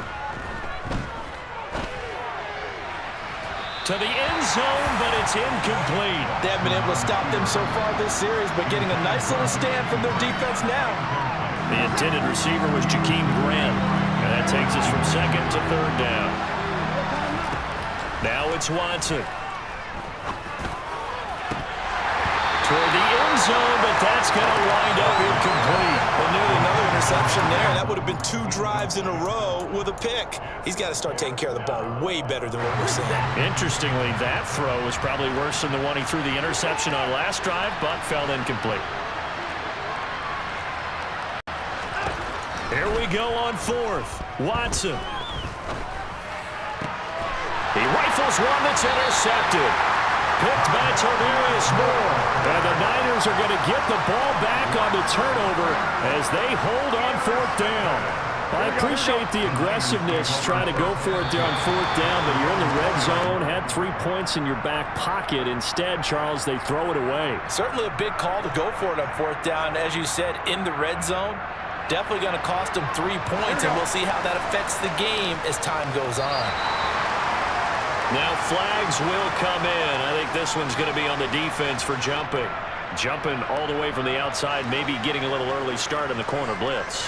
To the end zone, but it's incomplete. They haven't been able to stop them so far this series, but getting a nice little stand from their defense now. The intended receiver was Jakeem Grant. And that takes us from second to third down. Now it's Watson. Toward the end zone, but that's going to wind up incomplete. And nearly another interception there. That would have been 2 drives in a row with a pick. He's got to start taking care of the ball way better than what we're seeing. Interestingly, that throw was probably worse than the one he threw the interception on last drive, but fell incomplete. Here we go on 4th. Watson. He rifles one that's intercepted. Picked by Tavarius Moore. And the Niners are going to get the ball back on the turnover as they hold on 4th down. I appreciate the aggressiveness trying to go for it there on 4th down, but you're in the red zone, had 3 points in your back pocket. Instead, Charles, they throw it away. Certainly a big call to go for it on 4th down. As you said, in the red zone, definitely going to cost them 3 points, and we'll see how that affects the game as time goes on. Now flags will come in. I think this one's going to be on the defense for jumping. Jumping all the way from the outside, maybe getting a little early start in the corner blitz.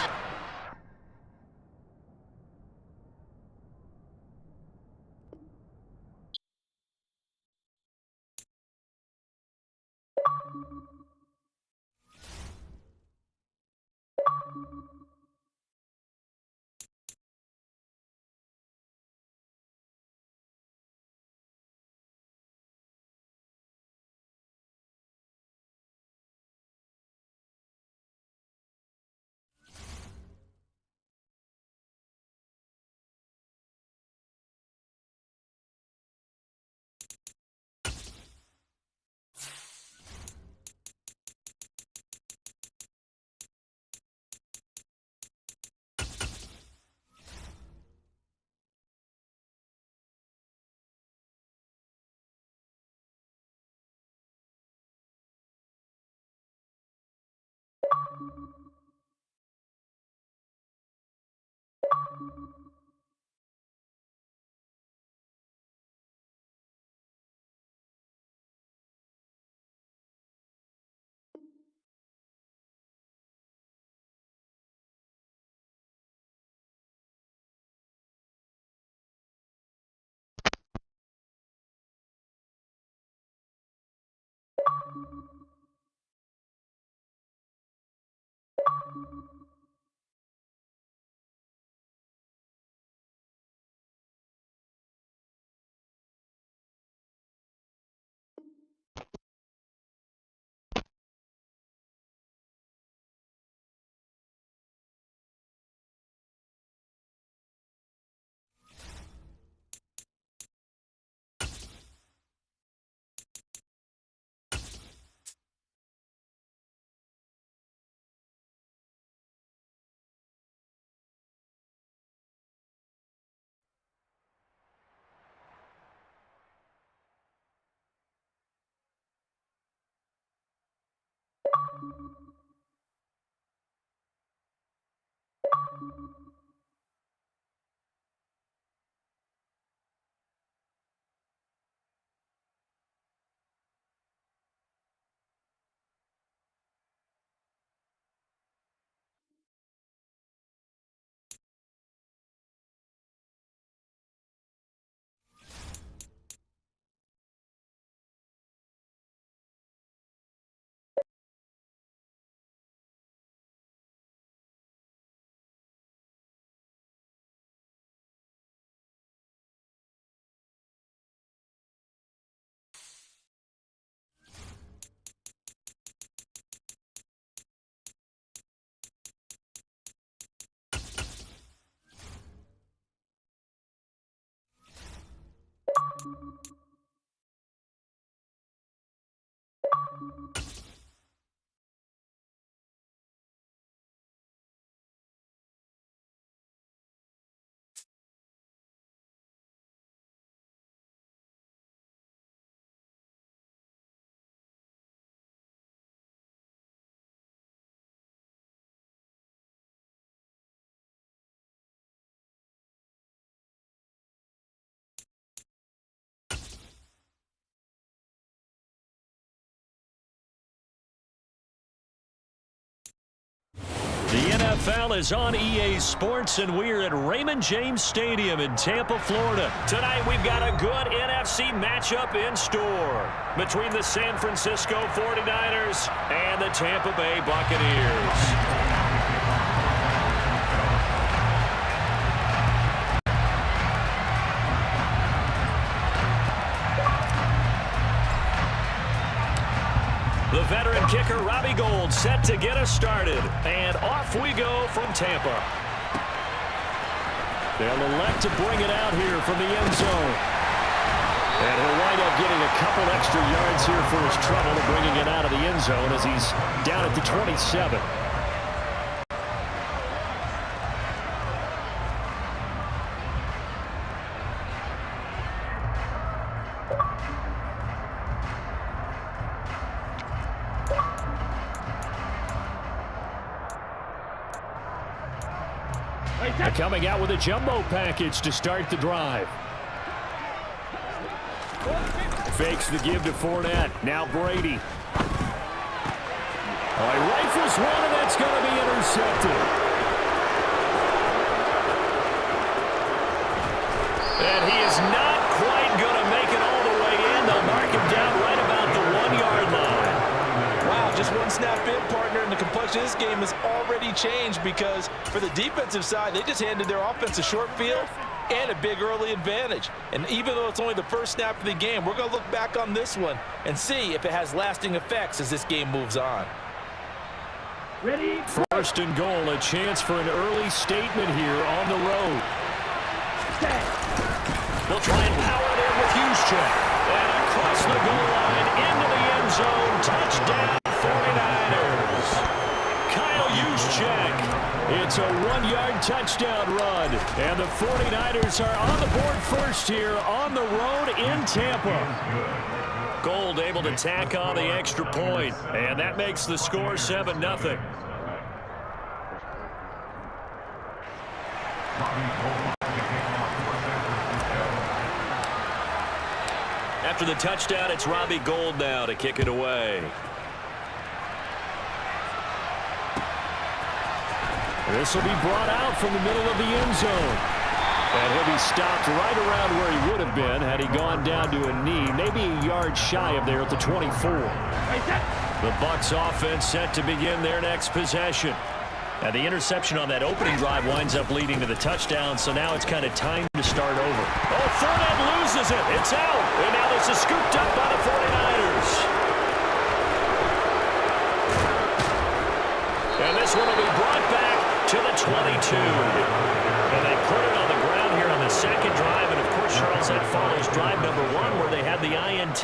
NFL is on EA Sports, and we're at Raymond James Stadium in Tampa, Florida. Tonight, we've got a good NFC matchup in store between the San Francisco 49ers and the Tampa Bay Buccaneers. The veteran kicker, Robbie Gould, set to get us started. And off we go from Tampa. They'll elect to bring it out here from the end zone. And he'll wind up getting a couple extra yards here for his trouble of bringing it out of the end zone as he's down at the 27. Coming out with a jumbo package to start the drive. Fakes the give to Fournette. Now Brady. He rifles one, and that's going to be intercepted. And he is not quite going to make it all the way in. They'll mark him down right about the 1-yard line. Wow, just one snap in, partner, and the complexion of this game has already changed because for the defensive side, they just handed their offense a short field and a big early advantage. And even though it's only the first snap of the game, we're going to look back on this one and see if it has lasting effects as this game moves on. Ready? First and goal, a chance for an early statement here on the road. They'll try and power it in with Juszczyk. And across the goal line, into the end zone, touchdown 49ers. Kyle Juszczyk. It's a 1-yard touchdown run. And the 49ers are on the board first here on the road in Tampa. Gould able to tack on the extra point. And that makes the score 7-0. After the touchdown, it's Robbie Gould now to kick it away. This will be brought out from the middle of the end zone. And he'll be stopped right around where he would have been had he gone down to a knee, maybe a yard shy of there at the 24. The Bucs offense set to begin their next possession. Now the interception on that opening drive winds up leading to the touchdown, so now it's kind of time to start over. Oh, Fournette loses it. It's out. And now this is scooped up by the 49ers. And this one will be brought back to the 22. And they put it on the ground here on the second drive. And, of course, Charles, that follows drive number 1 where they had the INT.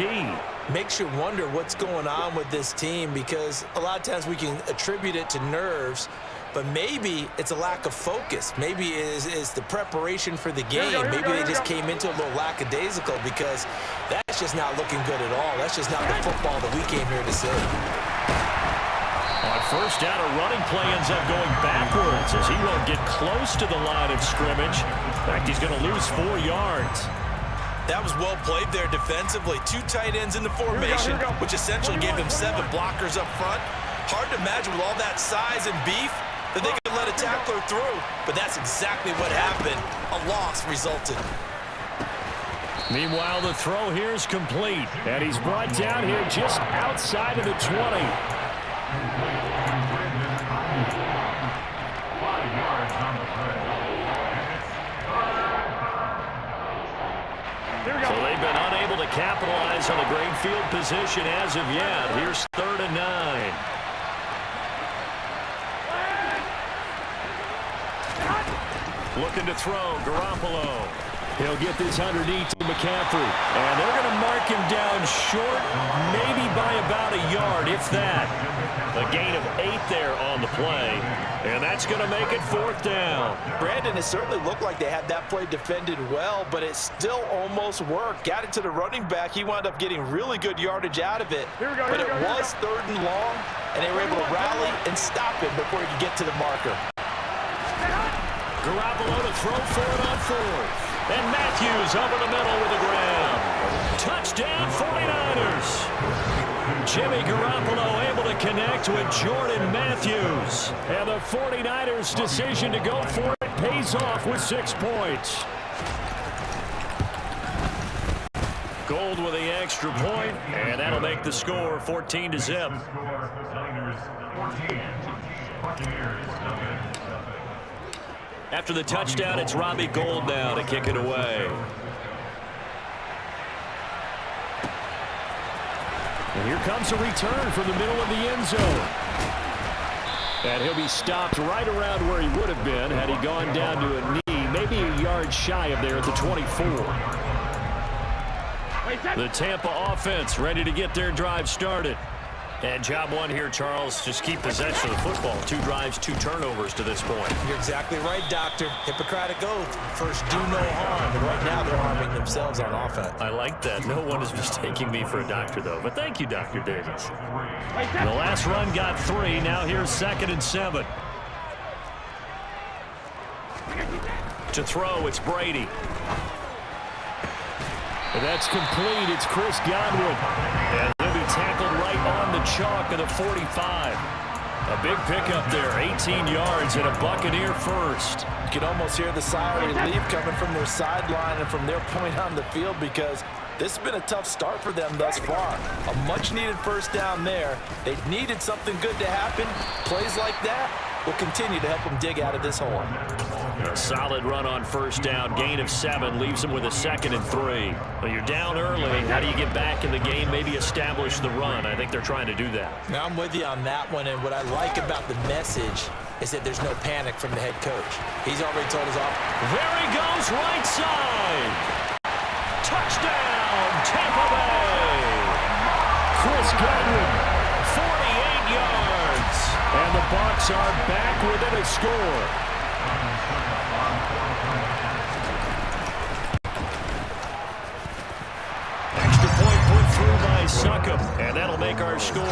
Makes you wonder what's going on with this team because a lot of times we can attribute it to nerves, but maybe it's a lack of focus. Maybe it's the preparation for the game. Maybe they just came into a little lackadaisical because that's just not looking good at all. That's just not the football that we came here to see. On first down, a running play ends up going backwards as he won't get close to the line of scrimmage. In fact, he's going to lose 4 yards. That was well played there defensively. 2 tight ends in the formation, which essentially gave them 7 blockers up front. Hard to imagine with all that size and beef that they could let a tackler through, but that's exactly what happened. A loss resulted. Meanwhile, the throw here is complete, and he's brought down here just outside of the 20. So they've been unable to capitalize on the great field position as of yet. Here's 3rd and 9. Looking to throw, Garoppolo. He'll get this underneath to McCaffrey. And they're going to mark him down short, maybe by about a yard, if that. A gain of 8 there on the play. And that's going to make it 4th down. Brandon, it certainly looked like they had that play defended well, but it still almost worked. Got it to the running back. He wound up getting really good yardage out of it. But it was 3rd and long, and they were able to rally and stop him before he could get to the marker. Garoppolo to throw for it on 4th. And Matthews over the middle with the grab. Touchdown 49ers. Jimmy Garoppolo able to connect with Jordan Matthews. And the 49ers' decision to go for it pays off with 6 points. Gold with the extra point, and that'll make the score 14-0. After the touchdown, it's Robbie Gould now to kick it away. And here comes a return from the middle of the end zone. And he'll be stopped right around where he would have been had he gone down to a knee, maybe a yard shy of there at the 24. The Tampa offense ready to get their drive started. And job one here, Charles, just keep possession of the football. 2 drives, 2 turnovers to this point. You're exactly right, Doctor. Hippocratic oath. First, do no harm. And right now, they're harming themselves on offense. I like that. No one is mistaking me for a doctor, though. But thank you, Dr. Davis. The last run got 3. Now here's 2nd and 7. To throw, it's Brady. And that's complete. It's Chris Godwin. And he'll be tackled right on the chalk of the 45. A big pickup there, 18 yards and a Buccaneer first. You can almost hear the sigh of relief coming from their sideline and from their point on the field because this has been a tough start for them thus far. A much-needed first down there. They needed something good to happen. Plays like that will continue to help them dig out of this hole. A solid run on first down. Gain of 7 leaves them with a 2nd and 3. Well, you're down early. How do you get back in the game, maybe establish the run? I think they're trying to do that. Now, I'm with you on that one, and what I like about the message is that there's no panic from the head coach. He's already told his offense. There he goes, right side. Touchdown, Tampa Bay. Chris Godwin, 48 yards. And the Bucs are back within a score. Extra point put through by Succop, and that'll make our score 14-7.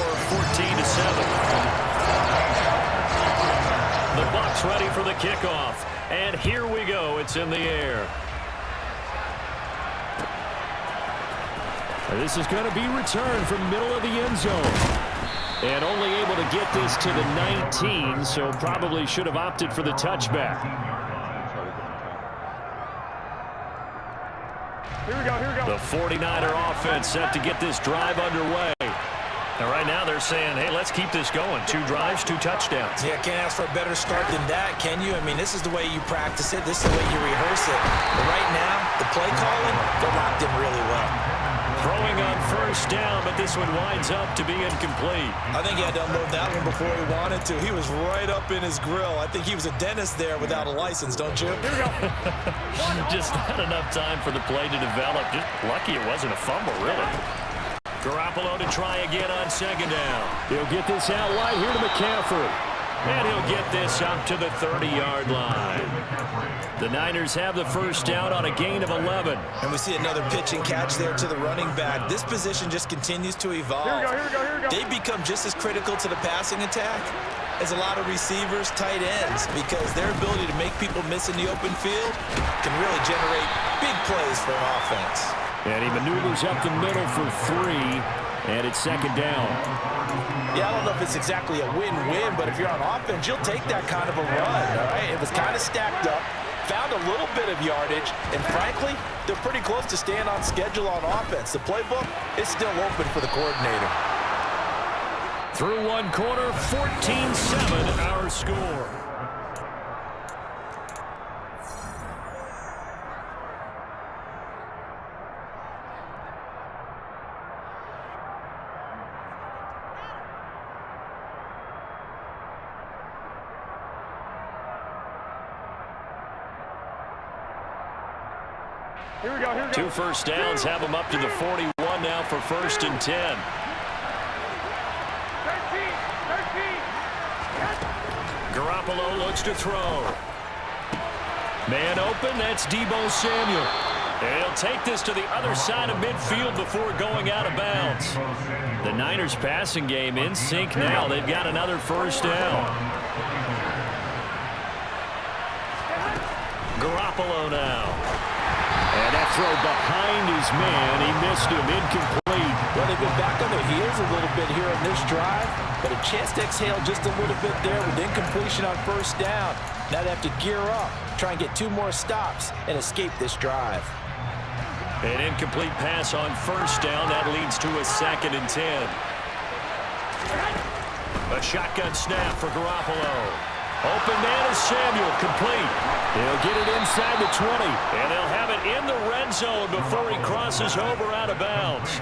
The Bucs ready for the kickoff, and here we go. It's in the air. And this is going to be returned from middle of the end zone. And only able to get this to the 19, so probably should have opted for the touchback. Here we go, here we go. The 49er offense set to get this drive underway. And right now they're saying, hey, let's keep this going. 2 drives, 2 touchdowns. Yeah, can't ask for a better start than that, can you? I mean, this is the way you practice it. This is the way you rehearse it. But right now, the play calling, they're locked in really well. Throwing on first down, but this one winds up to be incomplete. I think he had to unload that one before he wanted to. He was right up in his grill. I think he was a dentist there without a license, don't you? Here we go. Just not enough time for the play to develop. Just lucky it wasn't a fumble, really. Garoppolo to try again on 2nd down. He'll get this out wide here to McCaffrey. And he'll get this up to the 30-yard line. The Niners have the first down on a gain of 11. And we see another pitch and catch there to the running back. This position just continues to evolve. Here we go, here we go, here we go. They become just as critical to the passing attack as a lot of receivers, tight ends, because their ability to make people miss in the open field can really generate big plays for an offense. And he maneuvers up the middle for 3, and it's 2nd down. Yeah, I don't know if it's exactly a win-win, but if you're on offense, you'll take that kind of a run, all right? It was kind of stacked up, found a little bit of yardage, and frankly, they're pretty close to staying on schedule on offense. The playbook is still open for the coordinator. Through one quarter, 14-7 our score. Here we go, here we go. 2 first downs have them up to the 41 now for 1st and 10. 13. Garoppolo looks to throw. Man open, that's Deebo Samuel. And he'll take this to the other side of midfield before going out of bounds. The Niners passing game in sync now. They've got another first down. Garoppolo now. And that throw behind his man, he missed him, incomplete. Well, they've been back on their heels a little bit here on this drive, but a chance to exhale just a little bit there with incompletion on first down. Now they have to gear up, try and get 2 more stops, and escape this drive. An incomplete pass on first down. That leads to a 2nd and 10. A shotgun snap for Garoppolo. Open man is Samuel, complete. He'll get it inside the 20. And they'll have it in the red zone before he crosses over out of bounds.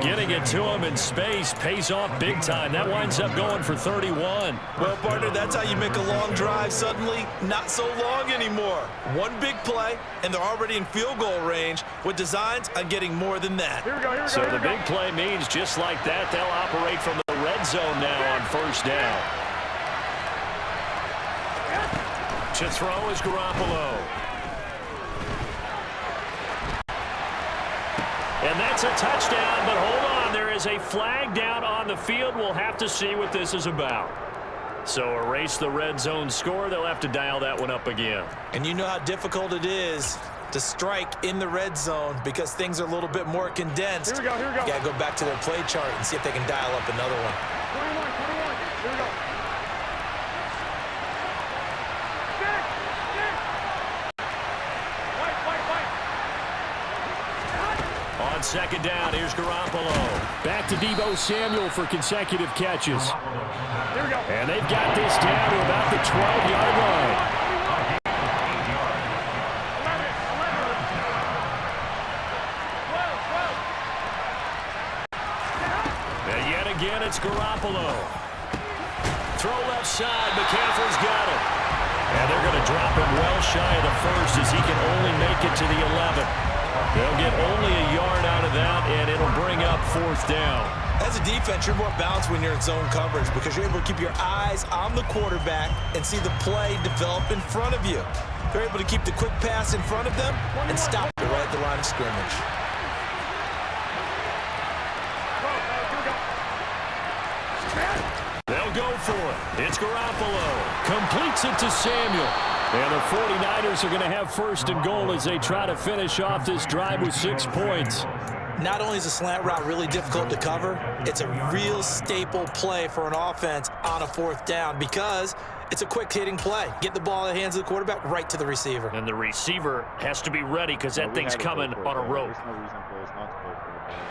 Getting it to him in space pays off big time. That winds up going for 31. Well, partner, that's how you make a long drive suddenly not so long anymore. One big play, and they're already in field goal range with designs on getting more than that. So the big play means just like that, they'll operate from the red zone now on first down. To throw is Garoppolo. And that's a touchdown, but hold on. There is a flag down on the field. We'll have to see what this is about. So erase the red zone score. They'll have to dial that one up again. And you know how difficult it is to strike in the red zone because things are a little bit more condensed. Here we go. Got to go back to their play chart and see if they can dial up another one. 21. Here we go. On second down, here's Garoppolo. Back to Deebo Samuel for consecutive catches. Here we go. And they've got this down to about the 12-yard line. 12. And yet again, it's Garoppolo. Throw left side. McCaffrey's got it. And they're going to drop him well shy of the first as he can only make it to the 11. They'll get only a yard out of that, and it'll bring up 4th down. As a defense, you're more balanced when you're in zone coverage because you're able to keep your eyes on the quarterback and see the play develop in front of you. They're able to keep the quick pass in front of them and stop it right at the line of scrimmage. They'll go for it. It's Garoppolo. Completes it to Samuel. And the 49ers are going to have 1st and goal as they try to finish off this drive with 6 points. Not only is a slant route really difficult to cover, it's a real staple play for an offense on a 4th down because it's a quick-hitting play. Get the ball in the hands of the quarterback right to the receiver. And the receiver has to be ready because that thing's coming on a rope.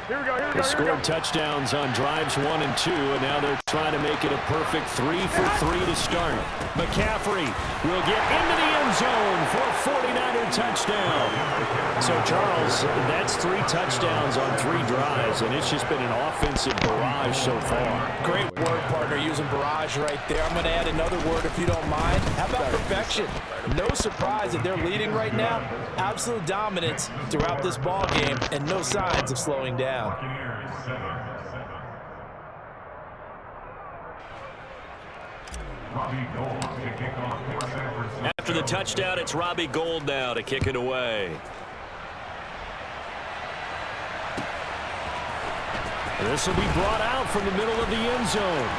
Here we go. They scored touchdowns on drives 1 and 2, and now they're trying to make it a perfect 3 for 3 to start. McCaffrey will get into the end zone for a 49er touchdown. So, Charles, that's 3 touchdowns on 3 drives, and it's just been an offensive barrage so far. Great word, partner, using barrage right there. I'm going to add another word if you don't mind. How about perfection? No surprise that they're leading right now. Absolute dominance throughout this ball game and no signs of slowing down. After the touchdown, it's Robbie Gould now to kick it away. This will be brought out from the middle of the end zone.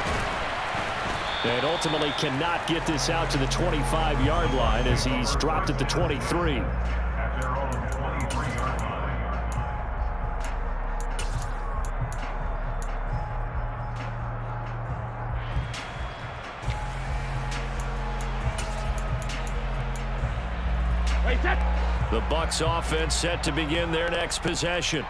And ultimately cannot get this out to the 25-yard line as he's dropped at the 23. The Bucs offense set to begin their next possession.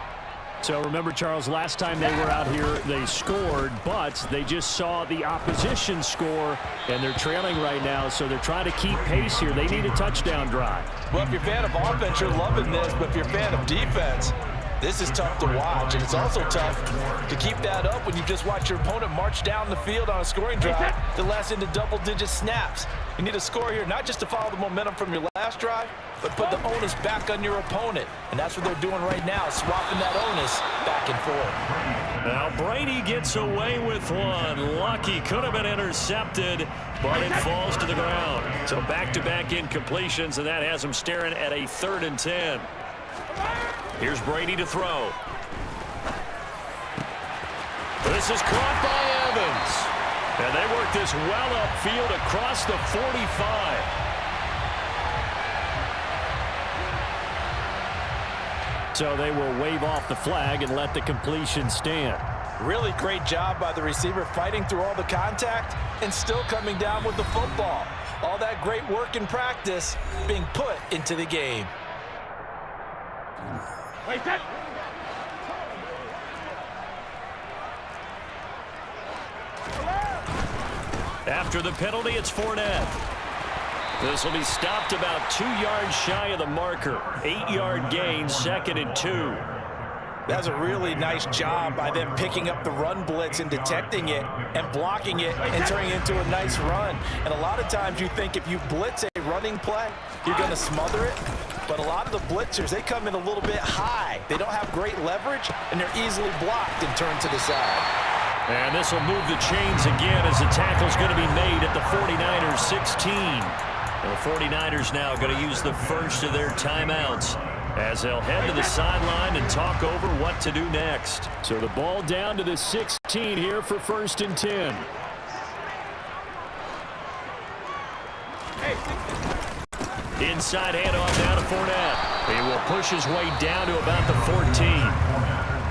So remember, Charles, last time they were out here, they scored, but they just saw the opposition score, and they're trailing right now, so they're trying to keep pace here. They need a touchdown drive. Well, if you're a fan of offense, you're loving this, but if you're a fan of defense, this is tough to watch, and it's also tough to keep that up when you just watch your opponent march down the field on a scoring drive that lasts into double-digit snaps. You need a score here, not just to follow the momentum from your last drive, but put the onus back on your opponent. And that's what they're doing right now, swapping that onus back and forth. Now Brady gets away with one. Lucky, could have been intercepted, but it falls to the ground. So back-to-back incompletions, and that has him staring at a 3rd and 10. Here's Brady to throw. This is caught by Evans. And they work this well upfield across the 45. So they will wave off the flag and let the completion stand. Really great job by the receiver fighting through all the contact and still coming down with the football. All that great work in practice being put into the game. Wait, that. After the penalty, it's Fournette. This will be stopped about 2 yards shy of the marker. 8-yard gain, 2nd and 2. That's a really nice job by them picking up the run blitz and detecting it and blocking it and turning it into a nice run. And a lot of times you think if you blitz a running play, you're going to smother it. But a lot of the blitzers, they come in a little bit high. They don't have great leverage, and they're easily blocked and turned to the side. And this will move the chains again as the tackle's going to be made at the 49ers 16. And the 49ers now going to use the first of their timeouts as they'll head to the sideline and talk over what to do next. So the ball down to the 16 here for 1st and 10. Inside handoff down to Fournette. He will push his way down to about the 14.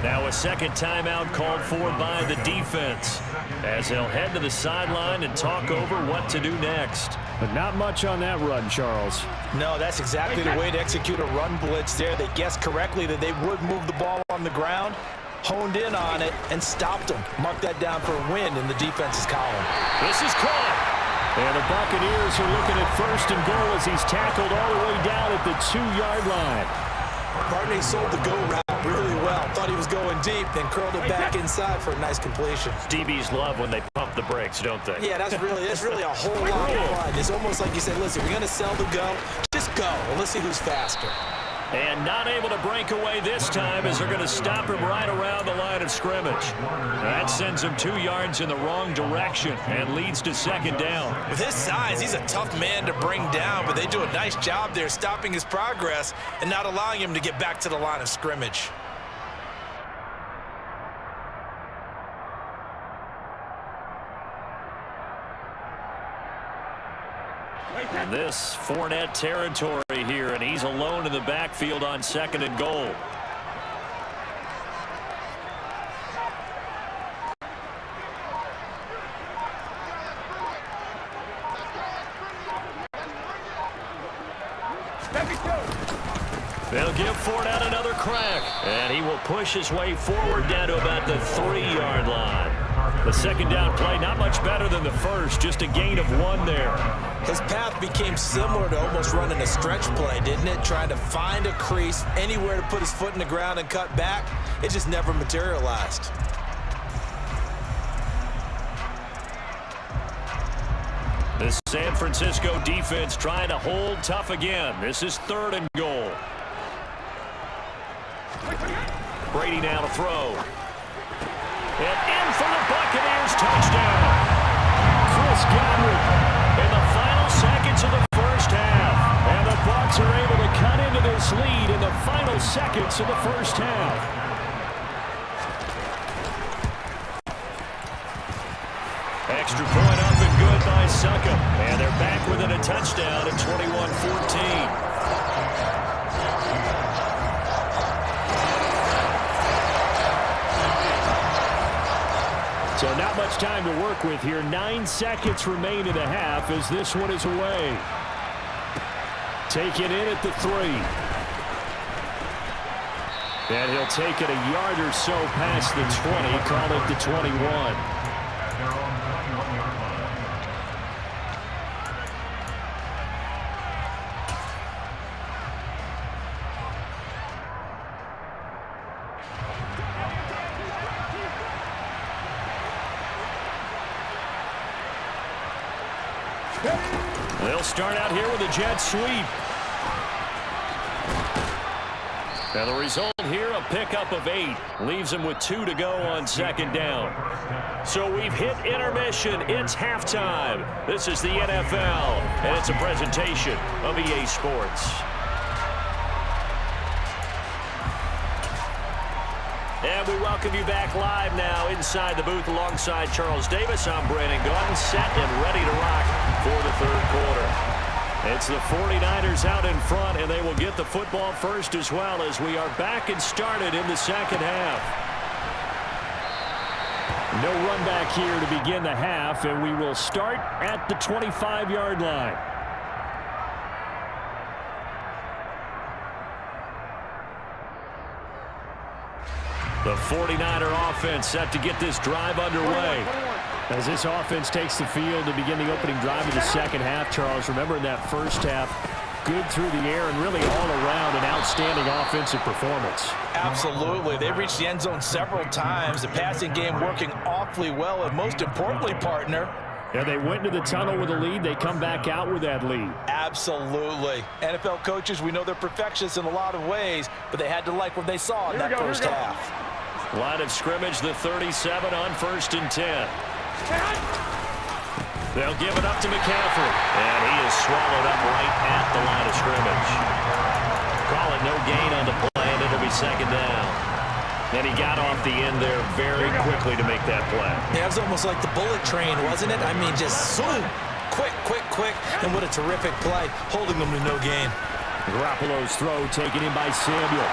Now a second timeout called for by the defense as they'll head to the sideline and talk over what to do next. But not much on that run, Charles. No, that's exactly the way to execute a run blitz there. They guessed correctly that they would move the ball on the ground, honed in on it, and stopped them. Mark that down for a win in the defense's column. This is caught. And the Buccaneers are looking at 1st and goal as he's tackled all the way down at the 2-yard line. Partney sold the go route really well. Thought he was going deep, then curled it back inside for a nice completion. DBs love when they pump the brakes, don't they? Yeah, that's really a whole lot of fun. It's almost like you said, listen, we're going to sell the go. Just go, and let's see who's faster. And not able to break away this time as they're going to stop him right around the line of scrimmage. That sends him 2 yards in the wrong direction and leads to 2nd down. With his size, he's a tough man to bring down, but they do a nice job there stopping his progress and not allowing him to get back to the line of scrimmage. And this Fournette territory here, and he's alone in the backfield on 2nd and goal. They'll give Fournette another crack, and he will push his way forward down to about the 3-yard line. The 2nd down play, not much better than the first, just a gain of 1 there. His path became similar to almost running a stretch play, didn't it? Trying to find a crease, anywhere to put his foot in the ground and cut back. It just never materialized. The San Francisco defense trying to hold tough again. This is 3rd and goal. Brady now to throw. And in for the Buccaneers, touchdown. Chris Godwin in the final seconds of the first half. And the Bucs are able to cut into this lead in the final seconds of the first half. Extra point up and good by Suckup. And they're back within a touchdown at 21-14. So not much time to work with here. 9 seconds remain in the half as this one is away. Take it in at the 3. And he'll take it a yard or so past the 20, call it the 21. They'll start out here with a jet sweep. And the result here, a pickup of 8. Leaves them with 2 to go on 2nd down. So we've hit intermission. It's halftime. This is the NFL, and it's a presentation of EA Sports. And we welcome you back live now inside the booth alongside Charles Davis. I'm Brandon Gordon, set and ready to rock for the 3rd quarter. It's the 49ers out in front, and they will get the football first as well as we are back and started in the second half. No run back here to begin the half, and we will start at the 25-yard line. The 49er offense set to get this drive underway. As this offense takes the field to begin the opening drive of the second half, Charles, remember in that first half, good through the air and really all around an outstanding offensive performance. Absolutely. They've reached the end zone several times. The passing game working awfully well, and most importantly, partner, yeah, they went to the tunnel with a lead. They come back out with that lead. Absolutely. NFL coaches, we know they're perfectionists in a lot of ways, but they had to like what they saw in that first half. Line of scrimmage, the 37 on 1st and 10. They'll give it up to McCaffrey, and he is swallowed up right at the line of scrimmage. Call it no gain on the play, and it'll be second down. And he got off the end there very quickly to make that play. Yeah, it was almost like the bullet train, wasn't it? I mean, just zoom, quick, and what a terrific play, holding them to no gain. Garoppolo's throw taken in by Samuel.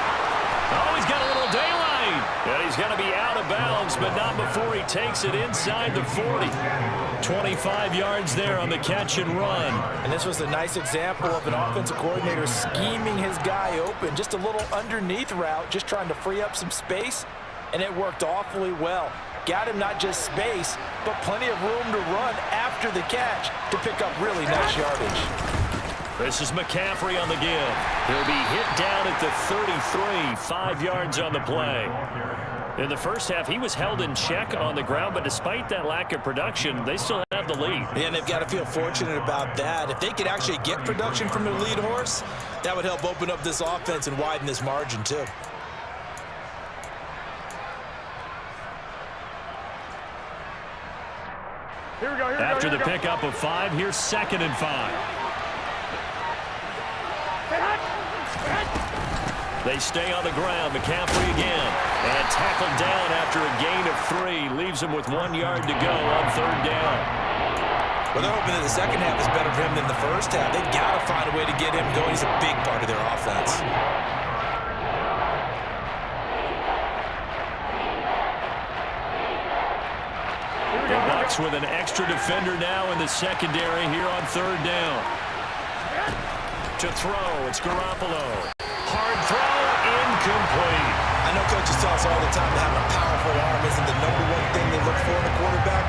Oh, he's got a little daylight. And he's going to be out of bounds, but not before he takes it inside the 40. 25 yards there on the catch and run. And this was a nice example of an offensive coordinator scheming his guy open. Just a little underneath route, just trying to free up some space, and it worked awfully well. Got him not just space, but plenty of room to run after the catch to pick up really nice yardage. This is McCaffrey on the give. He'll be hit down at the 33, 5 yards on the play. In the first half, he was held in check on the ground, but despite that lack of production, they still have the lead. Yeah, and they've got to feel fortunate about that. If they could actually get production from their lead horse, that would help open up this offense and widen this margin too. Here we go. After the pickup of 5, here's 2nd and 5. They stay on the ground. McCaffrey again. And tackled down after a gain of 3. Leaves him with 1 yard to go on 3rd down. Well, they're hoping that the second half is better for him than the first half. They've got to find a way to get him going. He's a big part of their offense. The Bucs with an extra defender now in the secondary here on 3rd down. To throw, it's Garoppolo. Hard throw, incomplete. I know coaches tell us all the time that having a powerful arm isn't the #1 thing they look for in a quarterback.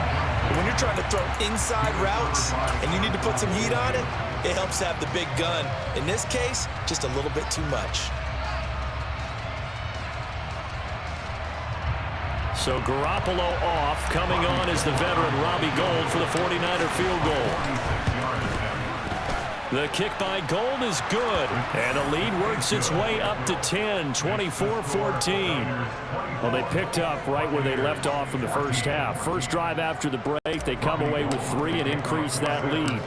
But when you're trying to throw inside routes and you need to put some heat on it, it helps have the big gun. In this case, just a little bit too much. So Garoppolo off. Coming on is the veteran Robbie Gould for the 49er field goal. The kick by Gould is good, and the lead works its way up to 10, 24-14. Well, they picked up right where they left off in the first half. First drive after the break, they come away with 3 and increase that lead.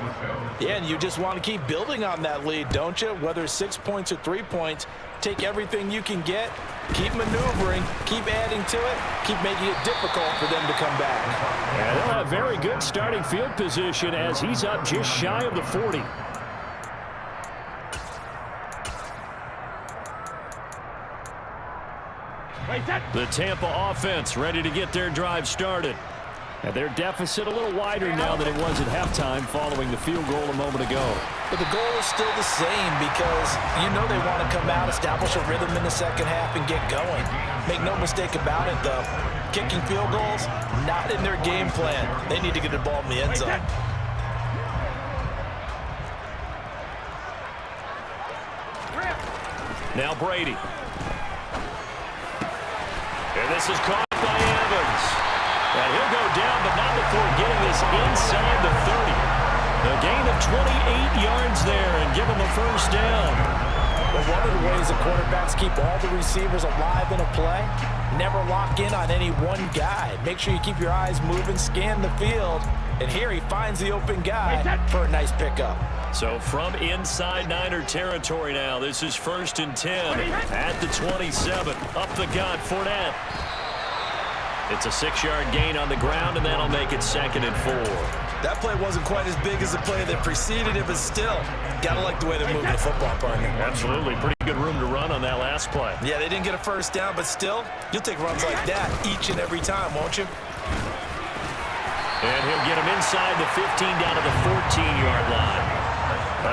Yeah, and you just want to keep building on that lead, don't you? Whether it's 6 points or 3 points, take everything you can get, keep maneuvering, keep adding to it, keep making it difficult for them to come back. And they'll have very good starting field position as he's up just shy of the 40. The Tampa offense ready to get their drive started. And their deficit a little wider now than it was at halftime following the field goal a moment ago. But the goal is still the same because you know they want to come out, establish a rhythm in the second half, and get going. Make no mistake about it, though. Kicking field goals, not in their game plan. They need to get the ball in the end zone. Now Brady. And this is caught by Evans. And he'll go down, but not before getting this inside the 30. A gain of 28 yards there and give him a first down. Well, one of the ways the quarterbacks keep all the receivers alive in a play, never lock in on any one guy. Make sure you keep your eyes moving, scan the field. And here he finds the open guy for a nice pickup. So from inside Niner territory now, this is 1st and 10 at the 27. Up the gut, Fournette. It's a 6-yard gain on the ground, and that'll make it 2nd and 4. That play wasn't quite as big as the play that preceded it, but still, gotta like the way they're moving the football, partner. Absolutely. Pretty good room to run on that last play. Yeah, they didn't get a first down, but still, you'll take runs like that each and every time, won't you? And he'll get him inside the 15 down to the 14-yard line.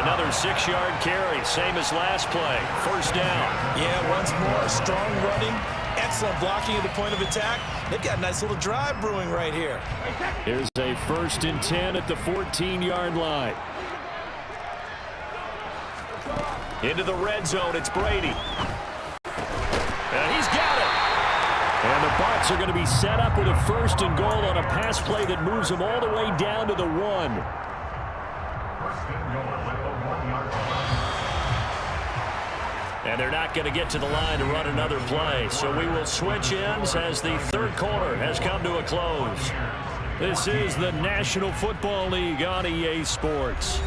Another 6-yard carry, same as last play. First down. Yeah, once more, strong running, excellent blocking at the point of attack. They've got a nice little drive brewing right here. Here's a 1st and 10 at the 14-yard line. Into the red zone, it's Brady. And he's got it. And the Bucs are going to be set up with a 1st and goal on a pass play that moves them all the way down to the 1. And they're not going to get to the line to run another play. So we will switch ends as the 3rd quarter has come to a close. This is the National Football League on EA Sports.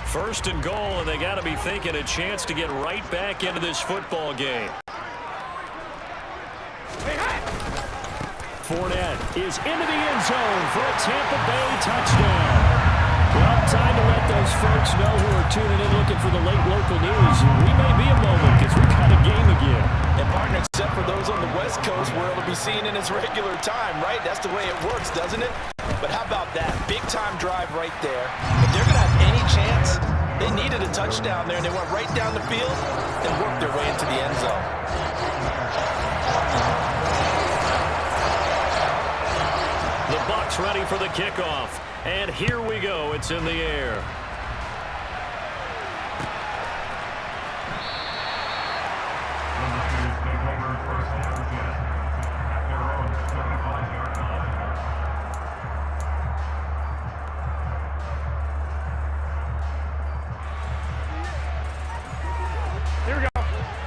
First and goal, and they got to be thinking a chance to get right back into this football game. Fournette is into the end zone for a Tampa Bay touchdown. Well, time to let those folks know who are tuning in looking for the late local news. We may be a moment because we've got a game again. And partner, except for those on the West Coast where it'll be seen in its regular time, right? That's the way it works, doesn't it? But how about that? Big-time drive right there. If they're going to have any chance, they needed a touchdown there, and they went right down the field and worked their way into the end zone. The Bucs ready for the kickoff. And here we go. It's in the air.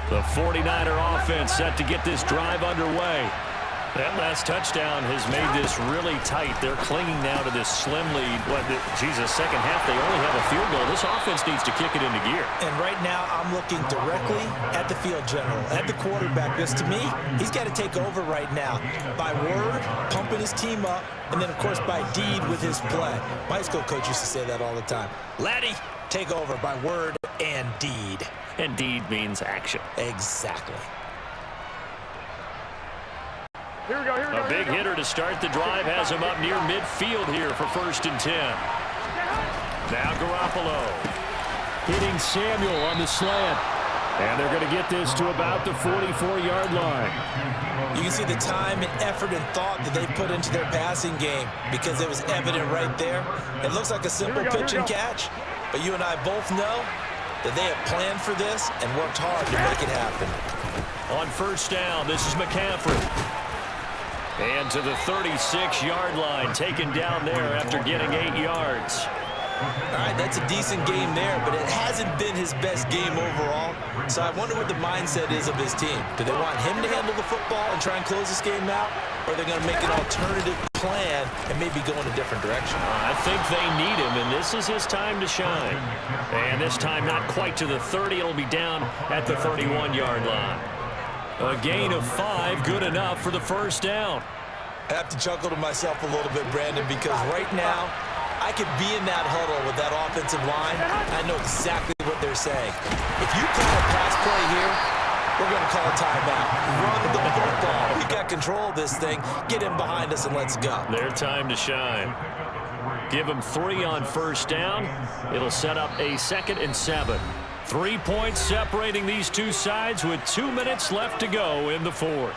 The 49er offense set to get this drive underway. That last touchdown has made this really tight. They're clinging now to this slim lead. Second half, they only have a field goal. This offense needs to kick it into gear. And right now, I'm looking directly at the field general, at the quarterback. Because to me, he's got to take over right now. By word, pumping his team up, and then, of course, by deed with his play. My high school coach used to say that all the time. Laddie, take over by word and deed. And deed means action. Exactly. Here we go, here we go. A big hitter to start the drive has him up near midfield here for 1st and 10. Now Garoppolo hitting Samuel on the slant. And they're going to get this to about the 44-yard line. You can see the time and effort and thought that they put into their passing game because it was evident right there. It looks like a simple pitch and catch, but you and I both know that they have planned for this and worked hard to make it happen. On 1st down, this is McCaffrey. And to the 36-yard line, taken down there after getting 8 yards. All right, that's a decent game there, but it hasn't been his best game overall. So I wonder what the mindset is of his team. Do they want him to handle the football and try and close this game out? Or are they going to make an alternative plan and maybe go in a different direction? I think they need him, and this is his time to shine. And this time not quite to the 30. It'll be down at the 31-yard line. A gain of 5, good enough for the 1st down. I have to chuckle to myself a little bit, Brandon, because right now I could be in that huddle with that offensive line. I know exactly what they're saying. If you call a pass play here, we're going to call a timeout. Run the football. We've got control of this thing. Get him behind us and let's go. Their time to shine. Give them 3 on 1st down. It'll set up a 2nd and 7. 3 points separating these two sides with 2 minutes left to go in the 4th.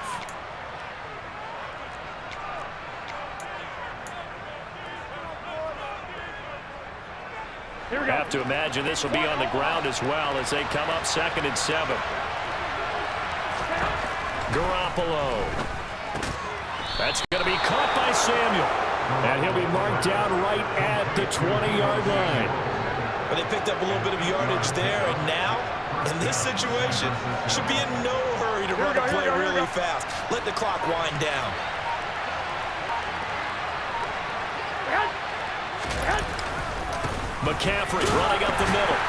I have to imagine this will be on the ground as well as they come up 2nd and 7. Garoppolo. That's going to be caught by Samuel. And he'll be marked down right at the 20-yard line. But they picked up a little bit of yardage there, and now, in this situation, should be in no hurry to run the play really fast. Let the clock wind down. McCaffrey running up the middle.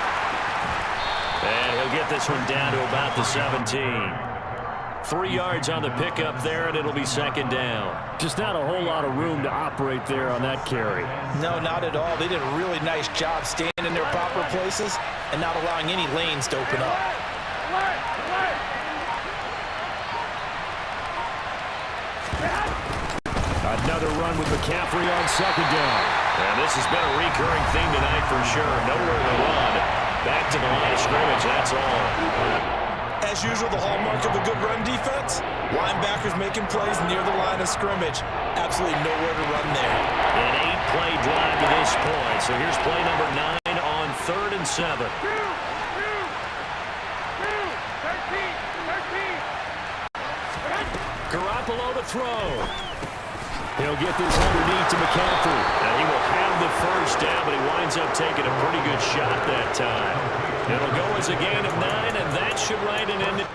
And he'll get this one down to about the 17. 3 yards on the pickup there, and it'll be second down. Just not a whole lot of room to operate there on that carry. No, not at all. They did a really nice job staying in their proper places and not allowing any lanes to open up. Another run with McCaffrey on second down. And this has been a recurring theme tonight for sure. Nowhere to run. Back to the line of scrimmage, that's all. As usual, the hallmark of a good run defense, linebackers making plays near the line of scrimmage. Absolutely nowhere to run there. An 8-play drive to this point. So here's play number 9 on 3rd and 7. 13. Garoppolo to throw. He'll get this underneath to McCaffrey. And he will have the first down, but he winds up taking a pretty good shot that time. It'll go as a gain of 9, and that should write an end.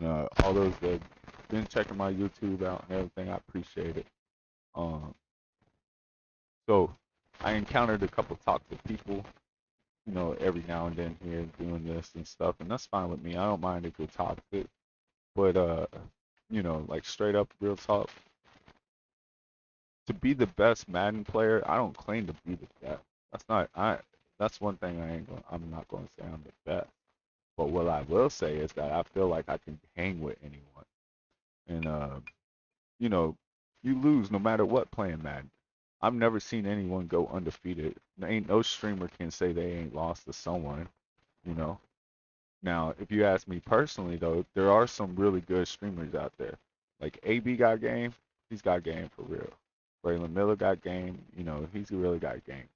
All those that have been checking my YouTube out and everything, I appreciate it. So I encountered a couple toxic people, you know, every now and then here doing this and stuff, and that's fine with me. I don't mind if you're toxic, but you know, like straight up real talk. To be the best Madden player, I don't claim to be the best. That's one thing I'm not gonna say I'm the best. But what I will say is that I feel like I can hang with anyone. And you know, you lose no matter what playing Madden. I've never seen anyone go undefeated. There ain't no streamer can say they ain't lost to someone, you know. Now, if you ask me personally though, there are some really good streamers out there. Like AB got game, he's got game for real. Braylon Miller got game, you know, he's really got game.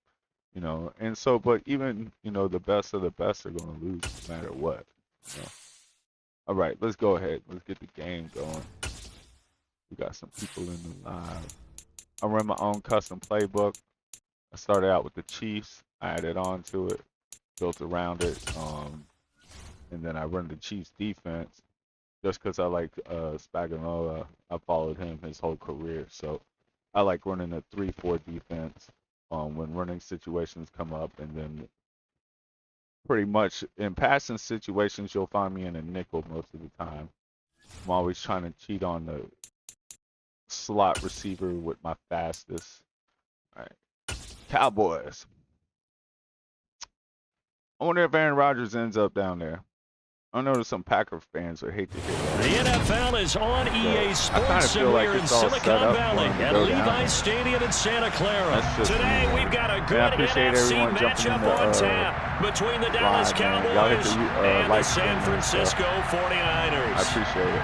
You know, and so, but even, you know, the best of the best are going to lose no matter what. You know? All right, let's go ahead. Let's get the game going. We got some people in the live. I run my own custom playbook. I started out with the Chiefs. I added on to it, built around it, and then I run the Chiefs defense just because I like Spagnuolo. I followed him his whole career, so I like running a 3-4 defense. When running situations come up, and then pretty much in passing situations, you'll find me in a nickel most of the time. I'm always trying to cheat on the slot receiver with my fastest. All right, Cowboys. I wonder if Aaron Rodgers ends up down there. I know there's some Packer fans would hate to hear that. The NFL is on EA Sports, and we're in Silicon Valley at Levi's Stadium in Santa Clara. Today, we've got a good NFC matchup on tap between the Dallas Cowboys and the San Francisco 49ers. I appreciate it.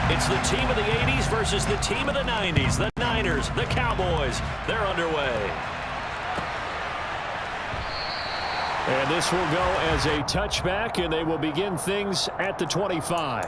It's the team of the 80s versus the team of the 90s. The Niners, the Cowboys, they're underway. And this will go as a touchback, and they will begin things at the 25.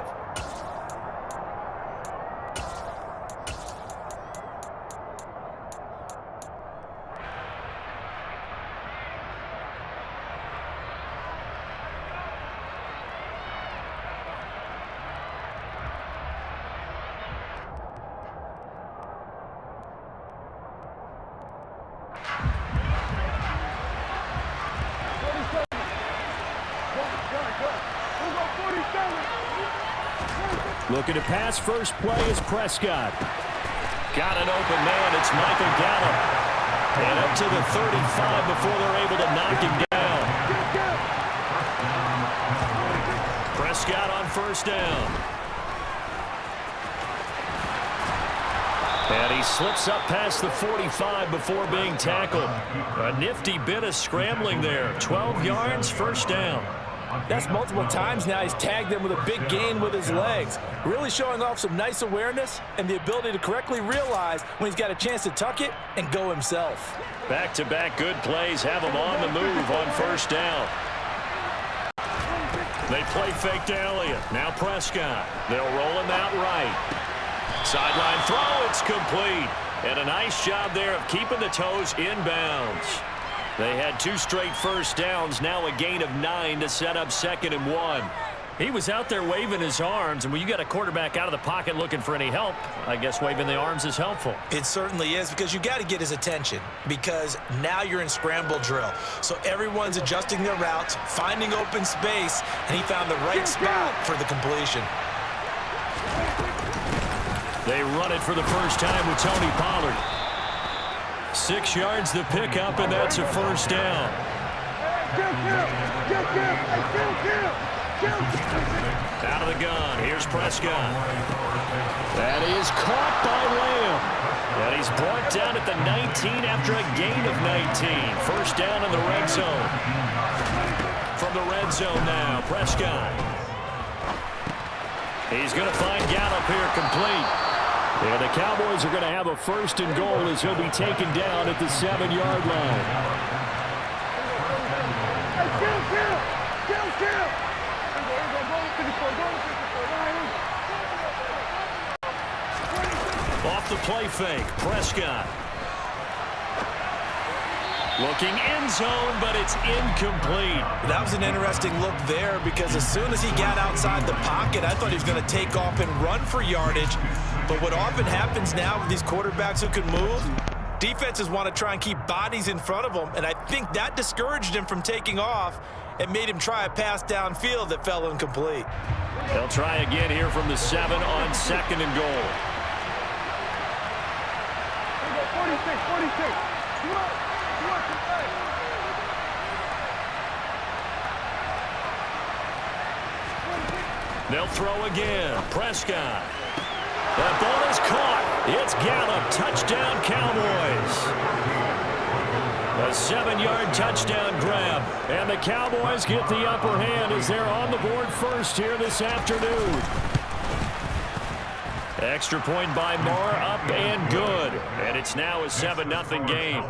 Looking to pass, first play is Prescott. Got an open man, it's Michael Gallup. And up to the 35 before they're able to knock him down. Prescott on first down. And he slips up past the 45 before being tackled. A nifty bit of scrambling there. 12 yards, first down. That's multiple times now he's tagged them with a big gain with his legs. Really showing off some nice awareness and the ability to correctly realize when he's got a chance to tuck it and go himself. Back-to-back good plays have him on the move on first down. They play fake to Elliott. Now Prescott. They'll roll him out right. Sideline throw, it's complete. And a nice job there of keeping the toes inbounds. They had 2 straight first downs, now a gain of 9 to set up 2nd and 1. He was out there waving his arms, and when you got a quarterback out of the pocket looking for any help, I guess waving the arms is helpful. It certainly is, because you got to get his attention, because now you're in scramble drill. So everyone's adjusting their routes, finding open space, and he found the right spot for the completion. They run it for the first time with Tony Pollard. 6 yards the pickup, and that's a first down. Out of the gun, here's Prescott. That is caught by Lamb. And he's brought down at the 19 after a gain of 19. First down in the red zone. From the red zone now, Prescott. He's going to find Gallup here complete. And the Cowboys are going to have a first and goal as he'll be taken down at the 7-yard line. off the play fake. Prescott. Looking end zone, but it's incomplete. That was an interesting look there because as soon as he got outside the pocket, I thought he was going to take off and run for yardage. But what often happens now with these quarterbacks who can move, defenses want to try and keep bodies in front of them, and I think that discouraged him from taking off and made him try a pass downfield that fell incomplete. They'll try again here from the 7 on 2nd and goal. 46. They'll throw again. Prescott. That ball is caught. It's Gallup. Touchdown, Cowboys. A 7-yard touchdown grab. And the Cowboys get the upper hand as they're on the board first here this afternoon. Extra point by Moore, up and good. And it's now a 7-0 game.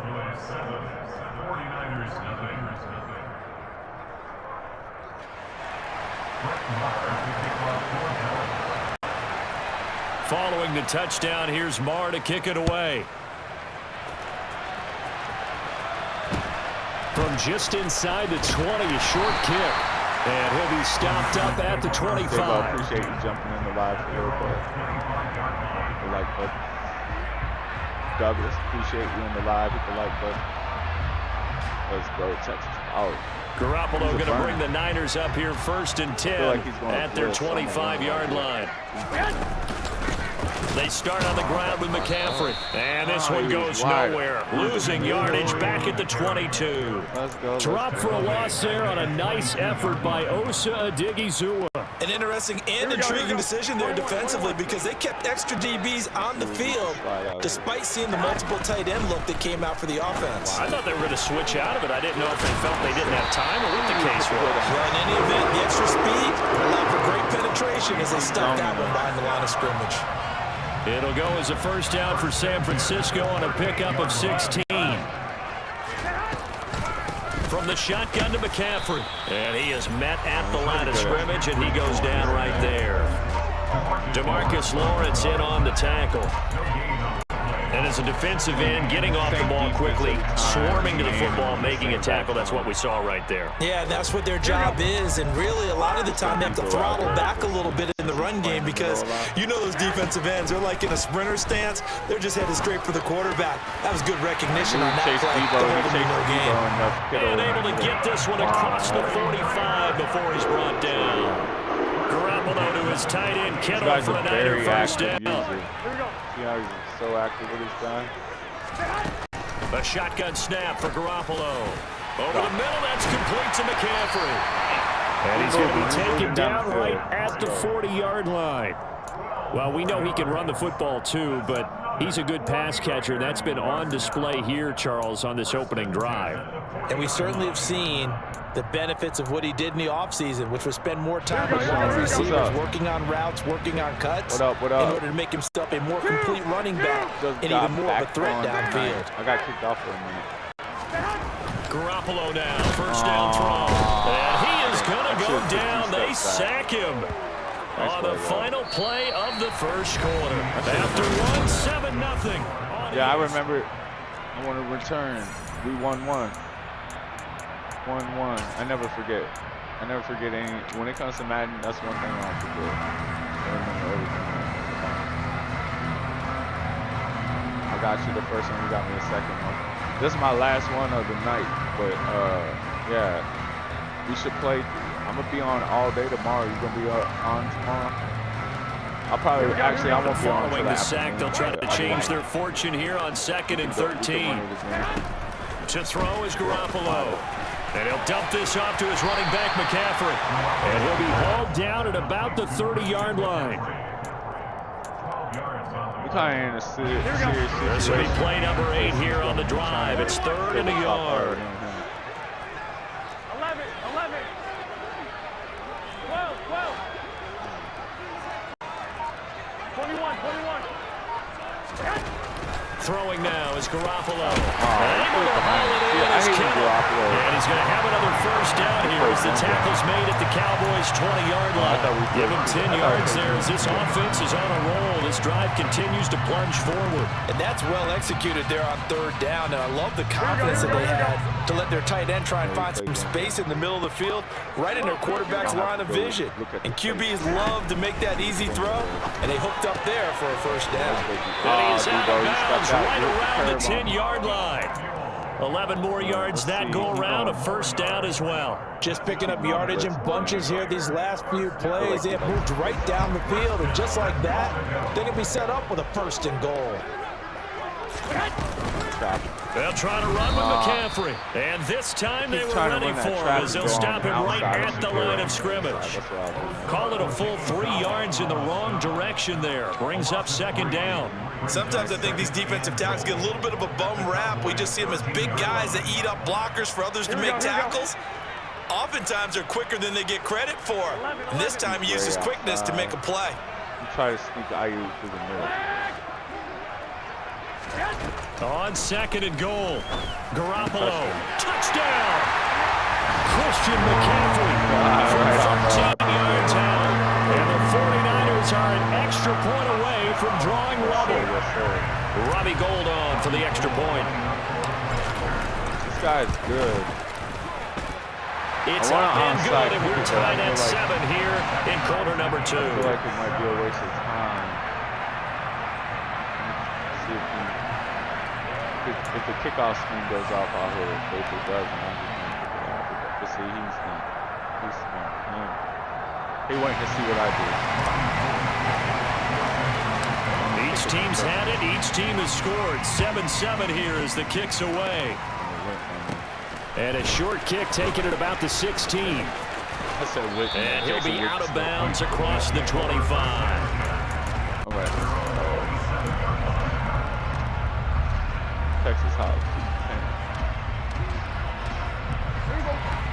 Following the touchdown, here's Marr to kick it away. From just inside the 20, a short kick. And he'll be stopped up at the 25. I appreciate you jumping in the live field, but the like button. Douglas, appreciate you in the live with the like button. Let's go, Texas. Oh. Garoppolo going to bring the Niners up here 1st and 10 at their 25-yard line. They start on the ground with McCaffrey. And this one goes nowhere. Losing yardage back at the 22. Drop for a loss there on a nice effort by Osa Odighizuwa. An interesting and intriguing decision there defensively because they kept extra DBs on the field despite seeing the multiple tight end look that came out for the offense. I thought they were going to switch out of it. I didn't know if they felt they didn't have time or what the case was. Well, in any event, the extra speed allowed for great penetration as they stuck that one behind the line of scrimmage. It'll go as a first down for San Francisco on a pickup of 16. From the shotgun to McCaffrey. And he is met at the line of scrimmage, and he goes down right there. DeMarcus Lawrence in on the tackle. And as a defensive end, getting off the ball quickly, swarming to the football, making a tackle. That's what we saw right there. Yeah, and that's what their job is. And really, a lot of the time, they have to throttle back a little bit in the run game because you know those defensive ends, they're like in a sprinter stance. They're just headed straight for the quarterback. That was good recognition on that play. And able to get this one across the 45 before he's brought down. Garoppolo to his tight end, Kittle for a Niner first down. Yeah, he's so active with his guy. A shotgun snap for Garoppolo. Over the middle, that's complete to McCaffrey. And he's going to be taken down right at the 40-yard line. Well, we know he can run the football too, but he's a good pass catcher. That's been on display here, Charles, on this opening drive. And we certainly have seen the benefits of what he did in the offseason, which was spend more time with wide receivers, working on routes, working on cuts, in order to make himself a more complete running back and even more of a threat downfield. I got kicked off for a minute. Garoppolo now, first down throw. And he is going to go down. They sack him on the final play of the first quarter. After 1-7-0. Yeah, I remember. I want to return. We won 1-1. I never forget. I never forget any. When it comes to Madden, that's one thing I don't forget. I remember everything. I got you the first one. You got me the second one. This is my last one of the night. But yeah, we should play. I'm gonna be on all day tomorrow. You gonna be on tomorrow? I'll probably I won't be on. Following the sack, they'll try to change their fortune here on 2nd and 13. To throw is Garoppolo. And he'll dump this off to his running back, McCaffrey. And he'll be hauled down at about the 30-yard line. We're kind of in a serious situation. This will be play number 8 here on the drive. It's 3rd and a yard. 11. 12. 21. Throwing now is Garoppolo. And he's going to have another first down here as the tackle's made at the Cowboys' 20-yard line. Give him 10 yards there as this offense is on a roll. This drive continues to plunge forward. And that's well executed there on third down. And I love the confidence that they had to let their tight end try and find some space in the middle of the field, right in their quarterback's line of vision. And QBs love to make that easy throw, and they hooked up there for a first down. And he's out of bounds right around the 10-yard line. 11 more yards that go around, a first down as well. Just picking up yardage in bunches here these last few plays. They have moved right down the field, and just like that, they can be set up with a first and goal. They'll try to run with McCaffrey. And this time they were ready for him as they'll stop him right at the line of scrimmage. Call it a full 3 yards in the wrong direction there. Brings up second down. Sometimes I think these defensive tackles get a little bit of a bum rap. We just see them as big guys that eat up blockers for others to make tackles. Oftentimes they're quicker than they get credit for. And this time he uses quickness to make a play. Try to sneak IU through the middle. On second and goal, Garoppolo, touchdown! Christian McCaffrey from 13 yards out. And the 49ers are an extra point away from drawing level. Robbie Gould on for the extra point. This guy's good. It's up and good, and we're tied at 7 here in quarter number 2. I feel like it might be a waste of time. See if the kickoff screen goes off, I'll hit it. But if it doesn't, I'm just going to pick it out. But see, he's smart. He waiting to see what I do. Each team's had it. Each team has scored. 7-7 here as the kick's away. And a short kick taken at about the 16. And he'll be out of bounds across the 25. All right. Texas House.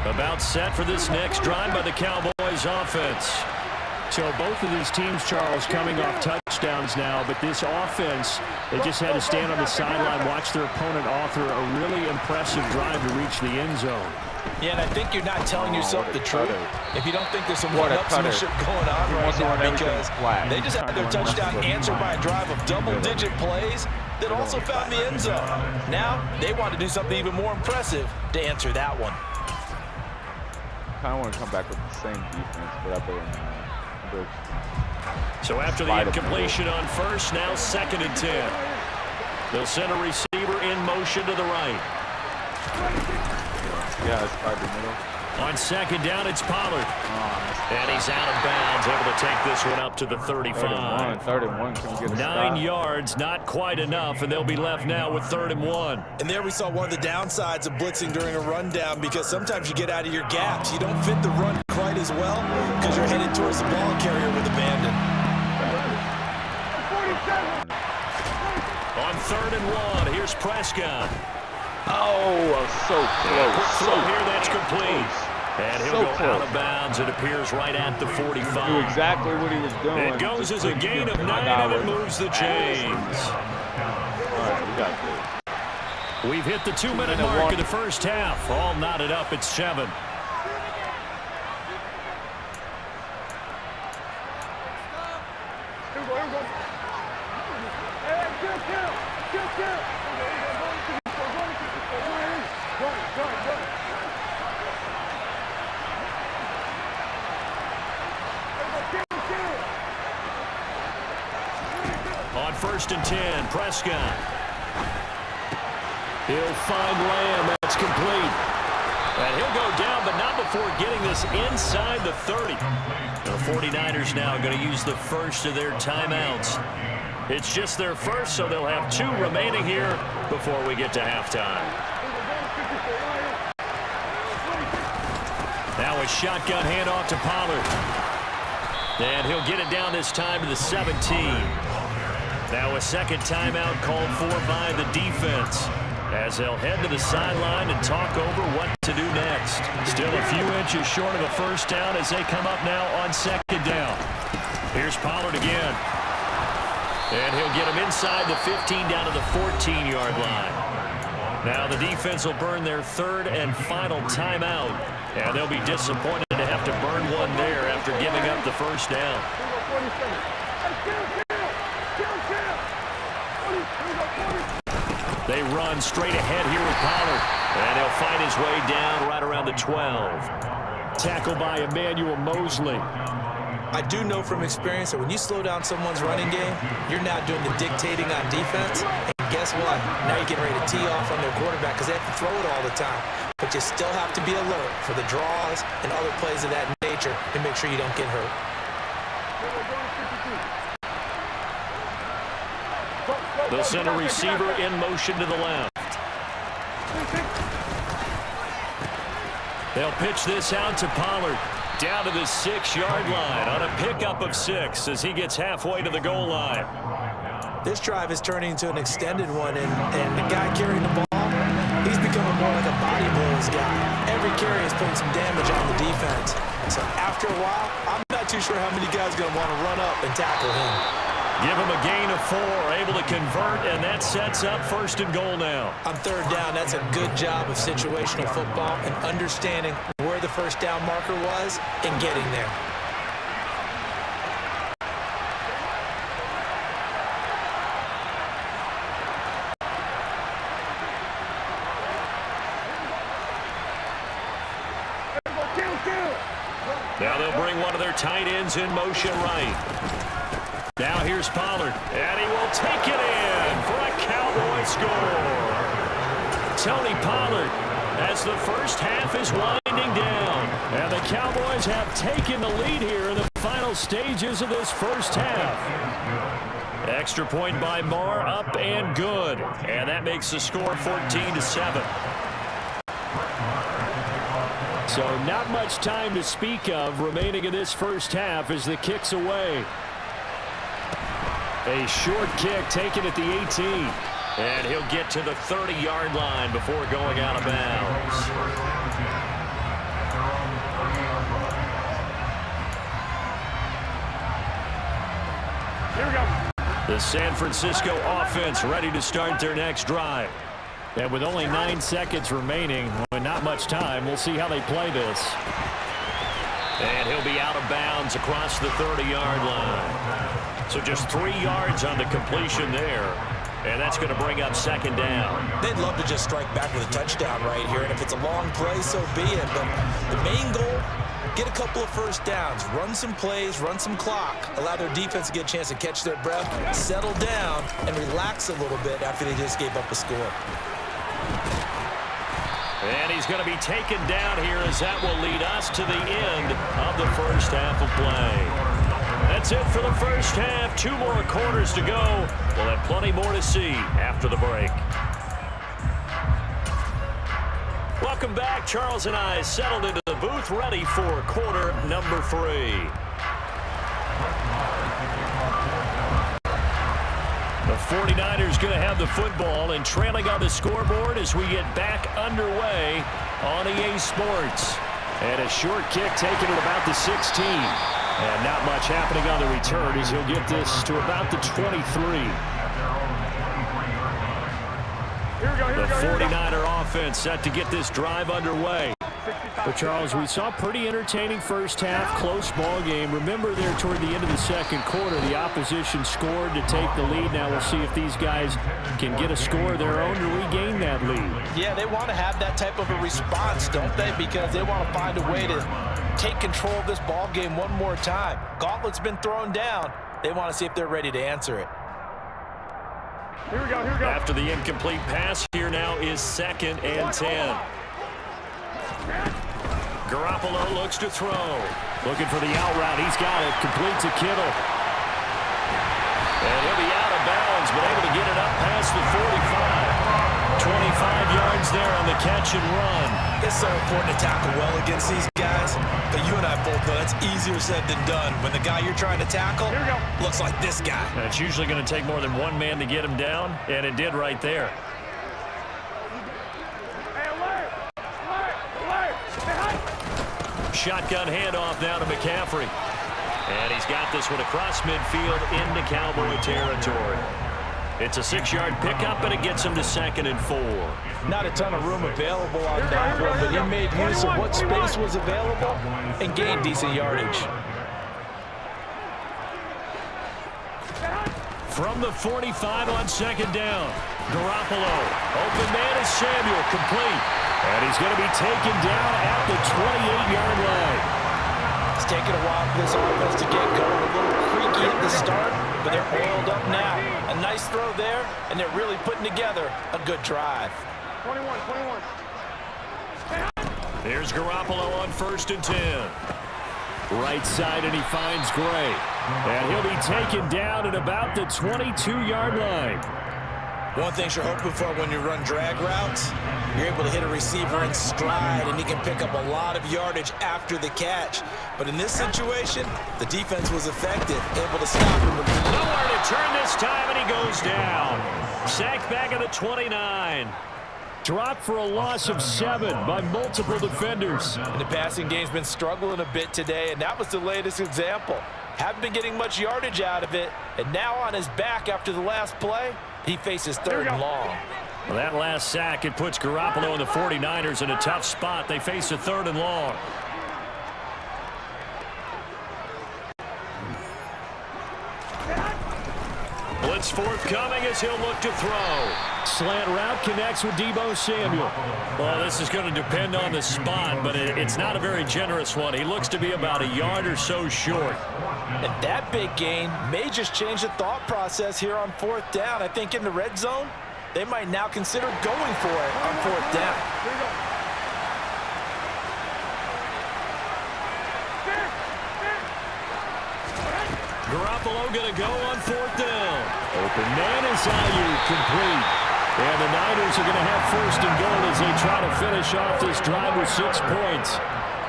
About set for this next drive by the Cowboys offense. So both of these teams, Charles, coming off touchdowns now, but this offense, they just had to stand on the sideline, watch their opponent author a really impressive drive to reach the end zone. Yeah, and I think you're not telling yourself the truth if you don't think there's some one-upsmanship going on right now, because they just had their touchdown answered by a drive of double-digit plays that also found the end zone. Now they want to do something even more impressive to answer that one. I kind of want to come back with the same defense, but I better not. So after the incompletion on first, now second and 10. They'll send a receiver in motion to the right. Yeah, it's by the middle. On second down, it's Pollard. And he's out of bounds, able to take this one up to the 35. Third and one. Can we get a 9 yards, not quite enough, and they'll be left now with 3rd and 1. And there we saw one of the downsides of blitzing during a rundown, because sometimes you get out of your gaps. You don't fit the run quite as well because you're headed towards the ball carrier with abandon. On 3rd and 1, here's Prescott. Oh, so close. Quick throw here, that's complete. Close. And he'll go out of bounds. It appears right at the 45. Knew exactly what he was doing. It goes as a gain of 9, and it moves the chains. All right, we got this. We've hit the 2-minute mark of the first half. All knotted up at 7. On 1st and 10, Prescott. He'll find Lamb. That's complete. And he'll go down, but not before getting this inside the 30. The 49ers now going to use the first of their timeouts. It's just their first, so they'll have 2 remaining here before we get to halftime. Now a shotgun handoff to Pollard. And he'll get it down this time to the 17. Now a second timeout called for by the defense, as they'll head to the sideline and talk over what to do next. Still a few inches short of a first down as they come up now on second down. Here's Pollard again. And he'll get him inside the 15 down to the 14-yard line. Now the defense will burn their third and final timeout, and they'll be disappointed to have to burn one there after giving up the first down. They run straight ahead here with Pollard, and he'll find his way down right around the 12. Tackled by Emmanuel Mosley. I do know from experience that when you slow down someone's running game, you're now doing the dictating on defense. And guess what? Now you're getting ready to tee off on their quarterback because they have to throw it all the time. But you still have to be alert for the draws and other plays of that nature and make sure you don't get hurt. They'll send a receiver in motion to the left. They'll pitch this out to Pollard. Down to the 6-yard line on a pickup of 6 as he gets halfway to the goal line. This drive is turning into an extended one, and the guy carrying the ball, he's becoming more like a body blows guy. Every carry is putting some damage on the defense. So after a while, I'm not too sure how many guys are going to want to run up and tackle him. Give him a gain of 4, able to convert, and that sets up 1st and goal now. On 3rd down, that's a good job of situational football and understanding where the first down marker was and getting there. Now they'll bring one of their tight ends in motion right. Now here's Pollard, and he will take it in for a Cowboy score. Tony Pollard as the first half is winding down. And the Cowboys have taken the lead here in the final stages of this first half. Extra point by Marr, up and good. And that makes the score 14-7. So not much time to speak of remaining in this first half as the kick's away. A short kick taken at the 18. And he'll get to the 30-yard line before going out of bounds. Here we go. The San Francisco offense ready to start their next drive. And with only 9 seconds remaining and not much time, we'll see how they play this. And he'll be out of bounds across the 30-yard line. So just 3 yards on the completion there. And that's going to bring up 2nd down. They'd love to just strike back with a touchdown right here. And if it's a long play, so be it. But the main goal, get a couple of first downs. Run some plays, run some clock. Allow their defense to get a chance to catch their breath, settle down, and relax a little bit after they just gave up a score. And he's going to be taken down here as that will lead us to the end of the first half of play. That's it for the first half. 2 more quarters to go. We'll have plenty more to see after the break. Welcome back. Charles and I settled into the booth ready for quarter number 3. The 49ers going to have the football and trailing on the scoreboard as we get back underway on EA Sports. And a short kick taken at about the 16. And not much happening on the return as he'll get this to about the 23. The 49er offense set to get this drive underway. But Charles, we saw pretty entertaining first half, close ball game. Remember there toward the end of the second quarter, the opposition scored to take the lead. Now we'll see if these guys can get a score of their own to regain that lead. Yeah, they want to have that type of a response, don't they? Because they want to find a way to take control of this ball game one more time. Gauntlet's been thrown down. They want to see if they're ready to answer it. Here we go, here we go. After the incomplete pass, here now is 2nd and 10. Garoppolo looks to throw. Looking for the out route. He's got it. Complete to Kittle. And he'll be out of bounds, but able to get it up past the 45. 25 yards there on the catch and run. It's so important to tackle well against these guys, but you and I both know that's easier said than done. When the guy you're trying to tackle looks like this guy. And it's usually going to take more than one man to get him down, and it did right there. Shotgun handoff now to McCaffrey. And he's got this one across midfield into Cowboy territory. It's a 6-yard pickup, and it gets him to 2nd and 4. Not a ton of room available on that one, but he made use of what space was available and gained decent yardage. From the 45 on 2nd down, Garoppolo. Open man is Samuel, complete. And he's going to be taken down at the 28-yard line. It's taken a while for this offense to get going. A little creaky at the start, but they're oiled up now. A nice throw there, and they're really putting together a good drive. 21. There's Garoppolo on 1st and 10. Right side, and he finds Gray. And he'll be taken down at about the 22-yard line. One thing you're hoping for when you run drag routes, you're able to hit a receiver in stride, and he can pick up a lot of yardage after the catch. But in this situation, the defense was effective, able to stop him. Nowhere to turn this time, and he goes down. Sacked back at the 29. Dropped for a loss of 7 by multiple defenders. And the passing game's been struggling a bit today, and that was the latest example. Haven't been getting much yardage out of it, and now on his back after the last play, he faces 3rd and long. Well, that last sack, it puts Garoppolo and the 49ers in a tough spot. They face a 3rd and long. Blitz forthcoming as he'll look to throw. Slant route connects with Deebo Samuel. Well, this is going to depend on the spot, but it's not a very generous one. He looks to be about a yard or so short. And that big gain may just change the thought process here on 4th down. I think in the red zone, they might now consider going for it on 4th down. Garoppolo going to go on 4th down. Open man is complete. And the Niners are going to have 1st and goal as they try to finish off this drive with 6 points.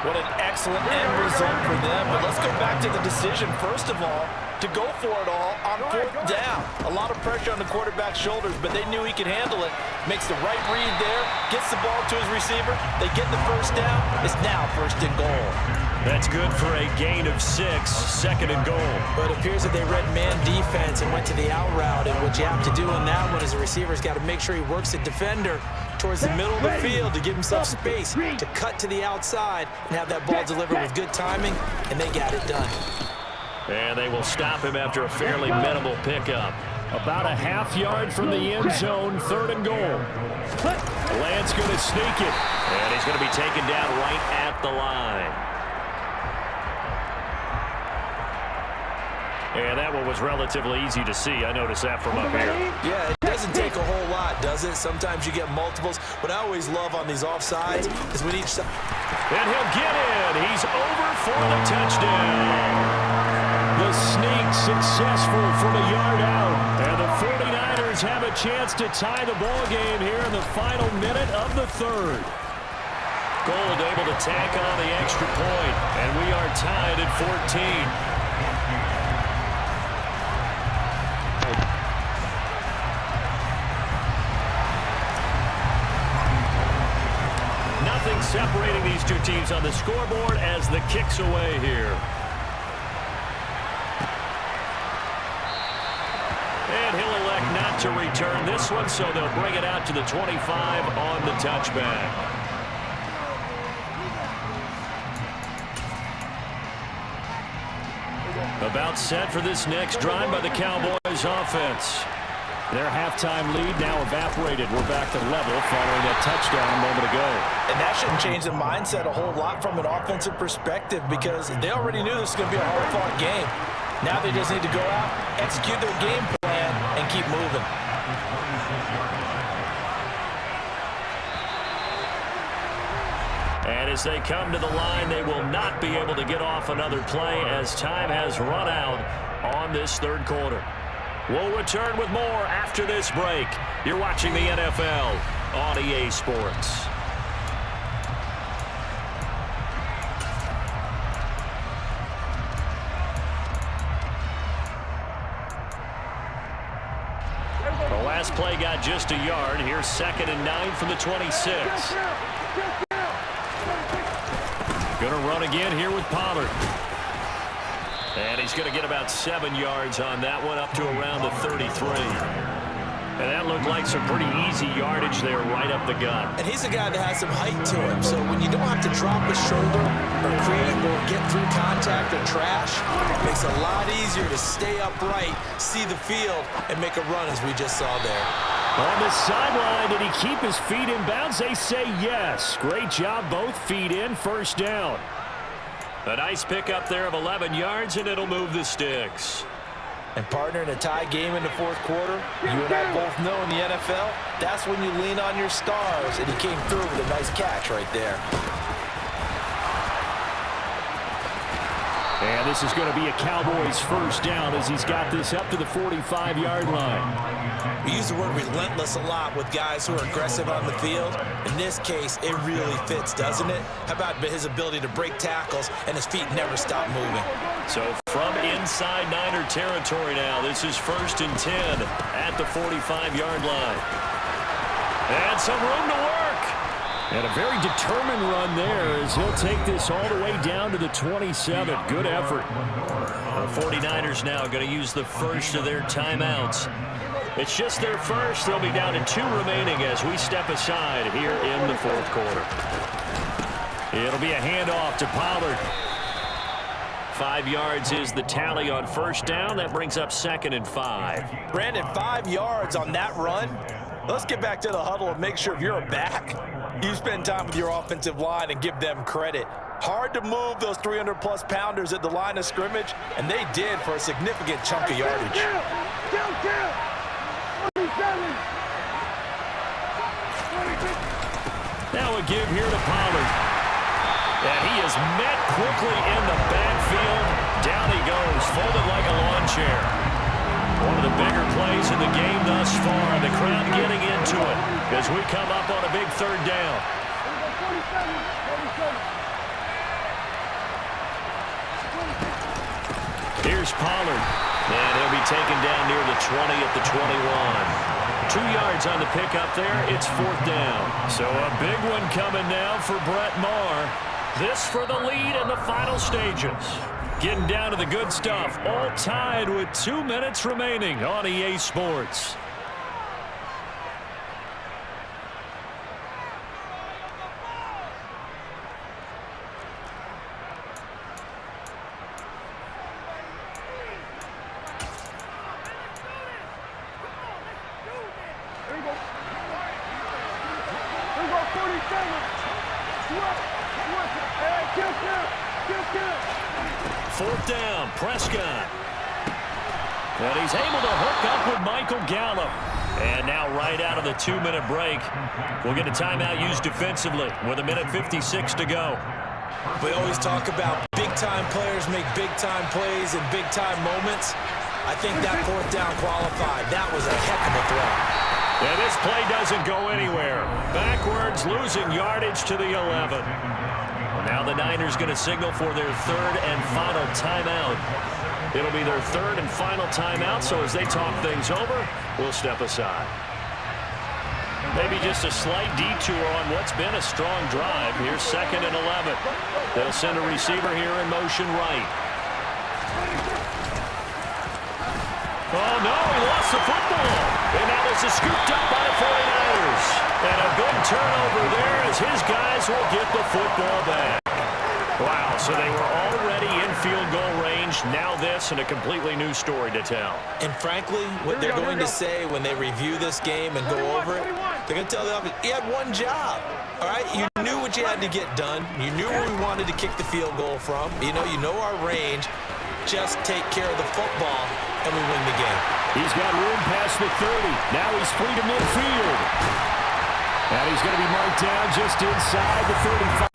What an excellent end result for them. But let's go back to the decision, first of all, to go for it all on 4th down. A lot of pressure on the quarterback's shoulders, but they knew he could handle it. Makes the right read there, gets the ball to his receiver. They get the 1st down. It's now 1st and goal. That's good for a gain of 6, 2nd and goal. But it appears that they read man defense and went to the out route. And what you have to do in that one is the receiver's got to make sure he works the defender towards the middle of the field to give himself space to cut to the outside and have that ball delivered with good timing, and they got it done. And they will stop him after a fairly minimal pickup. About a half yard from the end zone, 3rd and goal. Lance going to sneak it. And he's going to be taken down right at the line. And that one was relatively easy to see. I noticed that from up here. Yeah, it doesn't take a whole lot, does it? Sometimes you get multiples. What I always love on these offsides is when each side... And he'll get in. He's over for the touchdown. The sneak successful from a yard out. And the 49ers have a chance to tie the ball game here in the final minute of the 3rd. Gold able to tack on the extra point. And we are tied at 14. Nothing separating these two teams on the scoreboard as the kick's away here. And he'll elect not to return this one, so they'll bring it out to the 25 on the touchback. About set for this next drive by the Cowboys offense. Their halftime lead now evaporated. We're back to level following that touchdown a moment ago. And that shouldn't change the mindset a whole lot from an offensive perspective because they already knew this was going to be a hard-fought game. Now they just need to go out, execute their game plan, and keep moving. And as they come to the line, they will not be able to get off another play as time has run out on this 3rd quarter. We'll return with more after this break. You're watching the NFL on EA Sports. The last play got just a yard. Here's 2nd and 9 from the 26. Going to run again here with Pollard. And he's going to get about 7 yards on that one, up to around the 33. And that looked like some pretty easy yardage there right up the gut. And he's a guy that has some height to him. So when you don't have to drop his shoulder or create or get through contact or trash, it makes it a lot easier to stay upright, see the field, and make a run as we just saw there. On the sideline, did he keep his feet in bounds? They say yes. Great job, both feet in, first down. A nice pickup there of 11 yards, and it'll move the sticks. And partner, in a tie game in the fourth quarter, you and I both know in the NFL, that's when you lean on your stars, and he came through with a nice catch right there. And this is going to be a Cowboys first down as he's got this up to the 45-yard line. We use the word relentless a lot with guys who are aggressive on the field. In this case, it really fits, doesn't it? How about his ability to break tackles and his feet never stop moving? So from inside Niner territory now, this is 1st and 10 at the 45-yard line. And some room to work. And a very determined run there as he'll take this all the way down to the 27. Good effort. The 49ers now going to use the first of their timeouts. It's just their first. They'll be down to 2 remaining as we step aside here in the fourth quarter. It'll be a handoff to Pollard. 5 yards is the tally on first down. That brings up 2nd and 5. Brandon, 5 yards on that run. Let's get back to the huddle and make sure if you're a back, you spend time with your offensive line and give them credit. Hard to move those 300-plus pounders at the line of scrimmage, and they did for a significant chunk of yardage. Now a give here to Pollard. And he is met quickly in the backfield. Down he goes, folded like a lawn chair. One of the bigger plays in the game thus far. The crowd getting into it as we come up on a big 3rd down. Here's Pollard. And he'll be taken down near the 20 at the 21. 2 yards on the pickup there. It's 4th down. So a big one coming now for Brett Maher. This for the lead in the final stages. Getting down to the good stuff. All tied with 2 minutes remaining on EA Sports. Fourth down, Prescott. And he's able to hook up with Michael Gallup. And now right out of the 2-minute break, we'll get a timeout used defensively with 1:56 to go. We always talk about big-time players make big-time plays in big-time moments. I think that 4th down qualified. That was a heck of a throw. And this play doesn't go anywhere. Backwards, losing yardage to the 11. Now the Niners going to signal for their 3rd and final timeout. It'll be their 3rd and final timeout, so as they talk things over, we'll step aside. Maybe just a slight detour on what's been a strong drive. Here's 2nd and 11. They'll send a receiver here in motion right. Oh, no, he lost the football. And now this is scooped up by the 49ers. And a big turnover there as his guys will get the football back. Wow, so they were already in field goal range. Now this and a completely new story to tell. And frankly, what they're going to say when they review this game and go over it, they're going to tell the offense, he had one job. All right, you knew what you had to get done. You knew where we wanted to kick the field goal from. You know our range. Just take care of the football, and we win the game. He's got room past the 30. Now he's free to midfield. And he's going to be marked down just inside the 35.